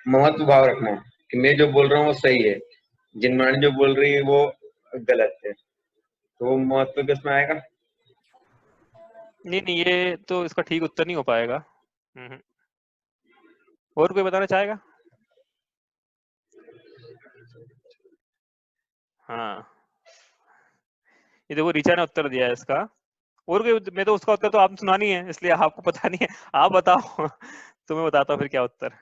महत्व भाव रखना कि मैं जो बोल रहा हूँ वो सही है, जिनवाणी जो बोल रही है वो गलत है, तो वो महत्व किसमें आएगा? नहीं ये तो इसका ठीक उत्तर नहीं हो पाएगा। और कोई बताना चाहेगा? हाँ, ये देखो ऋचा ने उत्तर दिया है इसका, और कोई, मैं तो उसका उत्तर तो आपने सुना नहीं है इसलिए आपको पता नहीं है, आप बताओ तो मैं बताता हूँ फिर क्या उत्तर।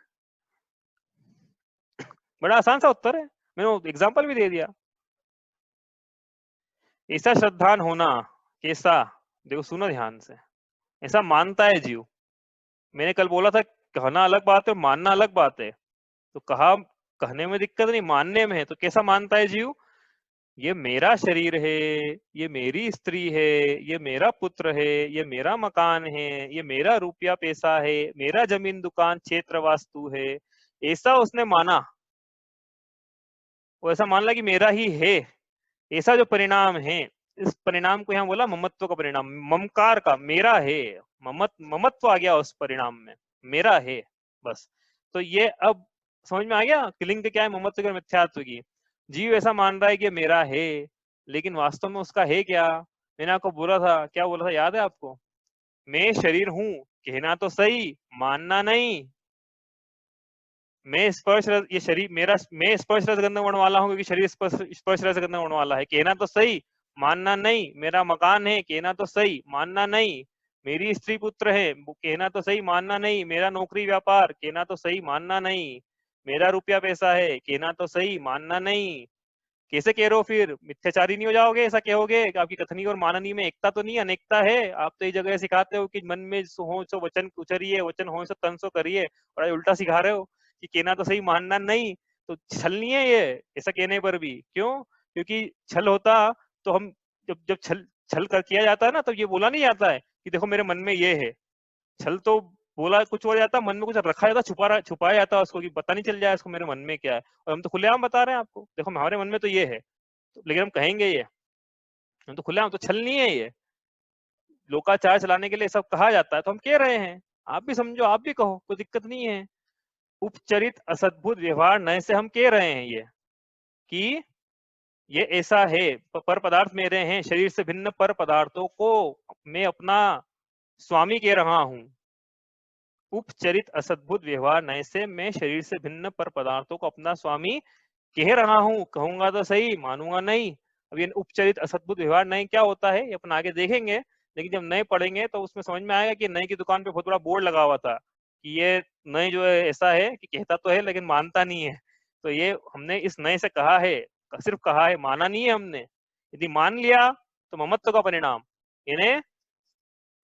बड़ा आसान सा उत्तर है, मैंने एग्जाम्पल भी दे दिया। ऐसा श्रद्धान होना कैसा, देखो सुनो ध्यान से, ऐसा मानता है जीव। मैंने कल बोला था कहना अलग बात है और मानना अलग बात है, तो कहा कहने में दिक्कत नहीं, मानने में है। तो कैसा मानता है जीव, ये मेरा शरीर है, ये मेरी स्त्री है, ये मेरा पुत्र है, ये मेरा मकान है, ये मेरा रुपया पैसा है, मेरा जमीन दुकान क्षेत्र वास्तु है, ऐसा उसने माना। वो ऐसा मान ला कि मेरा ही है, ऐसा जो परिणाम है, इस परिणाम को यहाँ बोला ममत्व का परिणाम, ममकार का, मेरा है, ममत्व आ गया उस परिणाम में, मेरा है बस। तो ये अब समझ में आ गया कि लिंक क्या है ममत्व और मिथ्यात्व की। जीव ऐसा मान रहा है कि मेरा है, लेकिन वास्तव में उसका है क्या? मैंने आपको बोला था, क्या बोला था याद है आपको? मैं शरीर हूं कहना तो सही, मानना नहीं। मैं स्पर्श रस, ये शरीर मेरा, मैं स्पर्श रस गंध वर्ण वाला हूँ क्योंकि शरीर स्पर्श रस गंध वर्ण वाला है, कहना तो सही, मानना नहीं। मेरा मकान है, कहना तो सही, मानना नहीं। मेरी स्त्री पुत्र है, कहना तो सही, मानना नहीं। मेरा नौकरी व्यापार, कहना तो सही, मानना नहीं। मेरा रुपया पैसा है, कहना तो सही, मानना नहीं। कैसे कह रहे हो फिर? मिथ्याचारी नहीं हो जाओगे ऐसा कहोगे? आपकी कथनी और माननी में एकता तो नहीं, अनेकता है। आप तो इस जगह सिखाते हो कि मन में हो सो वचन उचरिए, वचन हो सो तन सो करिए, और उल्टा सिखा रहे हो कि कहना तो सही, मानना नहीं। तो छलनी है ये ऐसा कहने पर भी। क्यों? क्योंकि छल होता तो हम जब जब छल छल कर किया जाता है ना, तब ये बोला नहीं जाता है कि देखो मेरे मन में ये है। छल तो बोला कुछ हो जाता, मन में कुछ रखा जाता, छुपाया जाता उसको, कि पता नहीं चल जाए इसको मेरे मन में क्या है। और हम तो खुलेआम बता रहे हैं आपको, देखो हमारे मन में तो ये है, तो लेकिन हम कहेंगे ये, हम तो खुलेआम, तो छल नहीं है ये। लोकाचार चलाने के लिए सब कहा जाता है, तो हम कह रहे हैं, आप भी समझो, आप भी कहो, कोई दिक्कत नहीं है। उपचरित असद्भुत व्यवहार नए से हम कह रहे हैं ये, कि ये ऐसा है, पर पदार्थ मेरे हैं, शरीर से भिन्न पर पदार्थों को मैं अपना स्वामी कह रहा हूं। उपचरित असद्भुत व्यवहार नए से मैं शरीर से भिन्न पर पदार्थों को अपना स्वामी कह रहा हूं। कहूंगा तो सही, मानूंगा नहीं। अब ये उपचरित असद्भुत व्यवहार नए क्या होता है, ये अपन आगे देखेंगे, लेकिन जब नए पढ़ेंगे तो उसमें समझ में आएगा कि नए की दुकान पे बहुत बड़ा बोर्ड लगा हुआ था कि ये नए जो है ऐसा है कि कहता तो है लेकिन मानता नहीं है। तो ये हमने इस नए से कहा है, सिर्फ कहा है, माना नहीं है हमने। यदि मान लिया तो ममत्व का परिणाम, यानी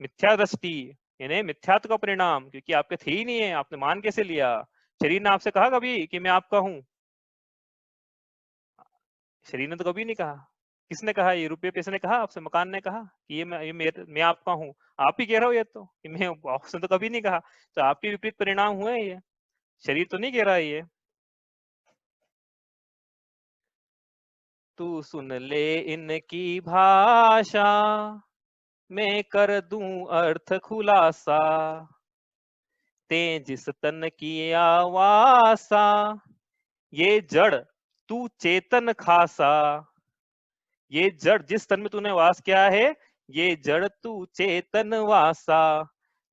मिथ्या दृष्टि, यानी मिथ्यात्व का परिणाम, क्योंकि आपके थे ही नहीं है, आपने मान कैसे लिया। शरीर ने आपसे कहा कभी कि मैं आपका हूं? शरीर ने तो कभी नहीं कहा। किसने कहा? ये रुपये पैसे ने कहा आपसे, मकान ने कहा कि मैं आपका हूं? आप ही कह रहे हो ये तो, कि मैं, आपसे तो कभी नहीं कहा। तो आपके विपरीत परिणाम हुए ये, शरीर तो नहीं कह रहा है ये। तू सुन ले इनकी भाषा, मैं कर दूं अर्थ खुलासा। ते जिस तन की आवासा, ये जड़ तू चेतन खासा। ये जड़, जिस तन में तूने वास किया है, ये जड़ तू चेतन वासा।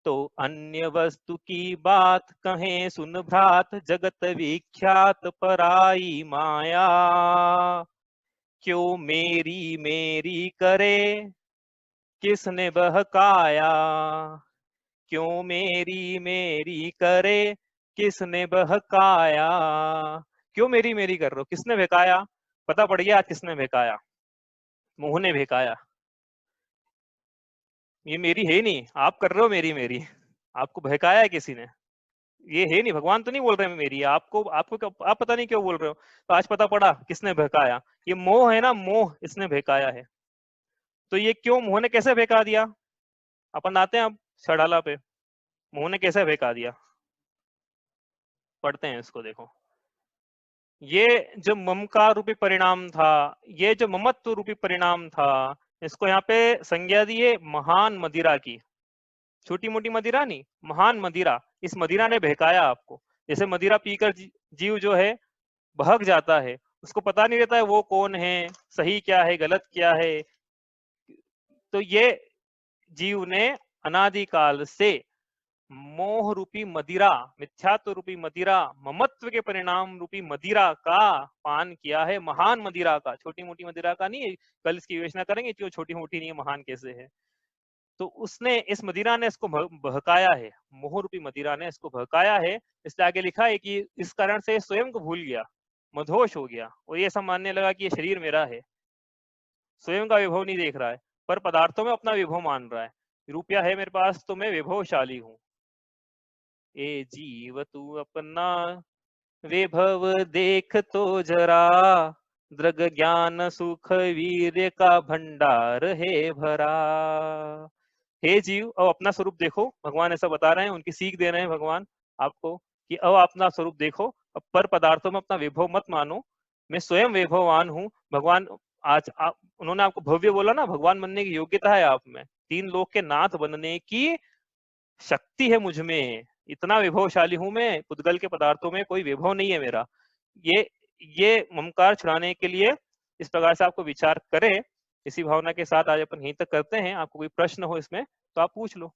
तो अन्य वस्तु की बात कहें सुन भ्रात, जगत विख्यात पराई माया। क्यों मेरी मेरी करे, किसने बहकाया। क्यों मेरी मेरी करे, किसने बहकाया। क्यों मेरी मेरी कर रहे हो, किसने बहकाया? पता पड़ गया आज किसने बहकाया, मोह ने बहकाया। ये मेरी है नहीं, आप कर रहे हो मेरी मेरी, आपको बहकाया है किसी ने। ये है नहीं, भगवान तो नहीं बोल रहे मेरी, आपको आपको आप पता नहीं क्यों बोल रहे हो। तो आज पता पड़ा किसने बहकाया, ये मोह है ना, मोह, इसने बहकाया है। तो ये क्यों, मोह ने कैसे बहका दिया? अपन आते हैं अब छड़ाला पे, मोह ने कैसे बहका दिया, पढ़ते हैं इसको। देखो, ये जो ममकार रूपी परिणाम था, ये जो ममत्व रूपी परिणाम था, इसको यहाँ पे संज्ञा दी है महान मदिरा की। छोटी मोटी मदिरा नहीं, महान मदिरा। इस मदिरा ने बहकाया आपको। जैसे मदिरा पीकर जीव जो है बहक जाता है, उसको पता नहीं रहता है वो कौन है, सही क्या है, गलत क्या है। तो ये जीव ने अनादिकाल से मोह रूपी मदिरा, मिथ्यात्व रूपी मदिरा, ममत्व के परिणाम रूपी मदिरा का पान किया है, महान मदिरा का, छोटी मोटी मदिरा का नहीं। कल इसकी विवेचना करेंगे जो छोटी मोटी नहीं है, महान कैसे है। तो उसने, इस मदिरा ने इसको बहकाया है, मोह रूपी मदिरा ने इसको बहकाया है। इसलिए आगे लिखा है कि इस कारण से स्वयं को भूल गया, मदहोश हो गया, और ये ऐसा मानने लगा कि ये शरीर मेरा है। स्वयं का विभव नहीं देख रहा है, पर पदार्थों में अपना विभव मान रहा है। रुपया है मेरे पास तो मैं विभवशाली हूं। ए जीव तू अपना विभव देख तो जरा, दृग ज्ञान सुख वीर्य का भंडार है भरा। हे जीव, अब अपना स्वरूप देखो, भगवान ऐसा बता रहे हैं, उनकी सीख दे रहे हैं भगवान आपको कि अब अपना स्वरूप देखो, अब पर पदार्थों में अपना विभव मत मानो, मैं स्वयं विभववान हूँ। भगवान आज उन्होंने आपको भव्य बोला ना, भगवान बनने की योग्यता है आप में, तीन लोक के नाथ बनने की शक्ति है मुझ में, इतना विभवशाली हूं मैं, पुद्गल के पदार्थों में कोई विभव नहीं है मेरा। ये ममकार छुड़ाने के लिए इस प्रकार से आपको विचार करें। इसी भावना के साथ आज अपन यहीं तक करते हैं। आपको कोई प्रश्न हो इसमें तो आप पूछ लो,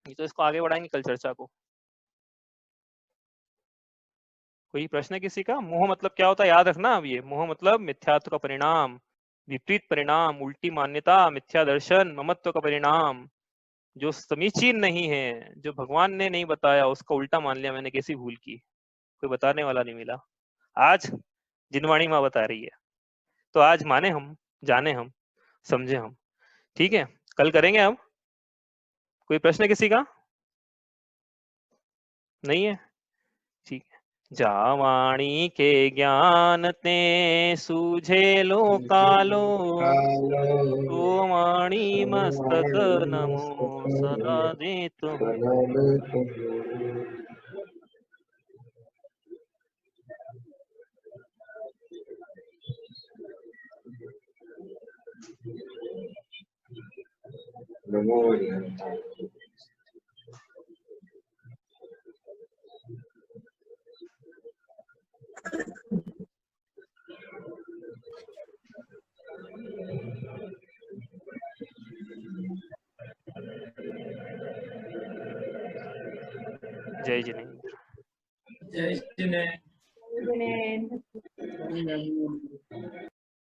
नहीं तो इसको आगे बढ़ाएंगे कल चर्चा को। कोई प्रश्न है किसी का? मोह मतलब क्या होता है याद रखना। अब ये मोह मतलब मिथ्यात्व का परिणाम, विपरीत परिणाम, उल्टी मान्यता, मिथ्या दर्शन, ममत्व का परिणाम, जो समीचीन नहीं है, जो भगवान ने नहीं बताया उसका उल्टा मान लिया मैंने, कैसी भूल की, कोई बताने वाला नहीं मिला। आज जिनवाणी माँ बता रही है, तो आज माने हम, जाने हम, समझे हम। ठीक है, कल करेंगे हम। कोई प्रश्न किसी का? नहीं है? ठीक है, जावाणी के ज्ञान ते सूझे लो कालो, तो वाणी मस्तक नमो सदा दे तुम। नमो जय जिनेन्द्र। जय जिनेन्द्र। जिन्हें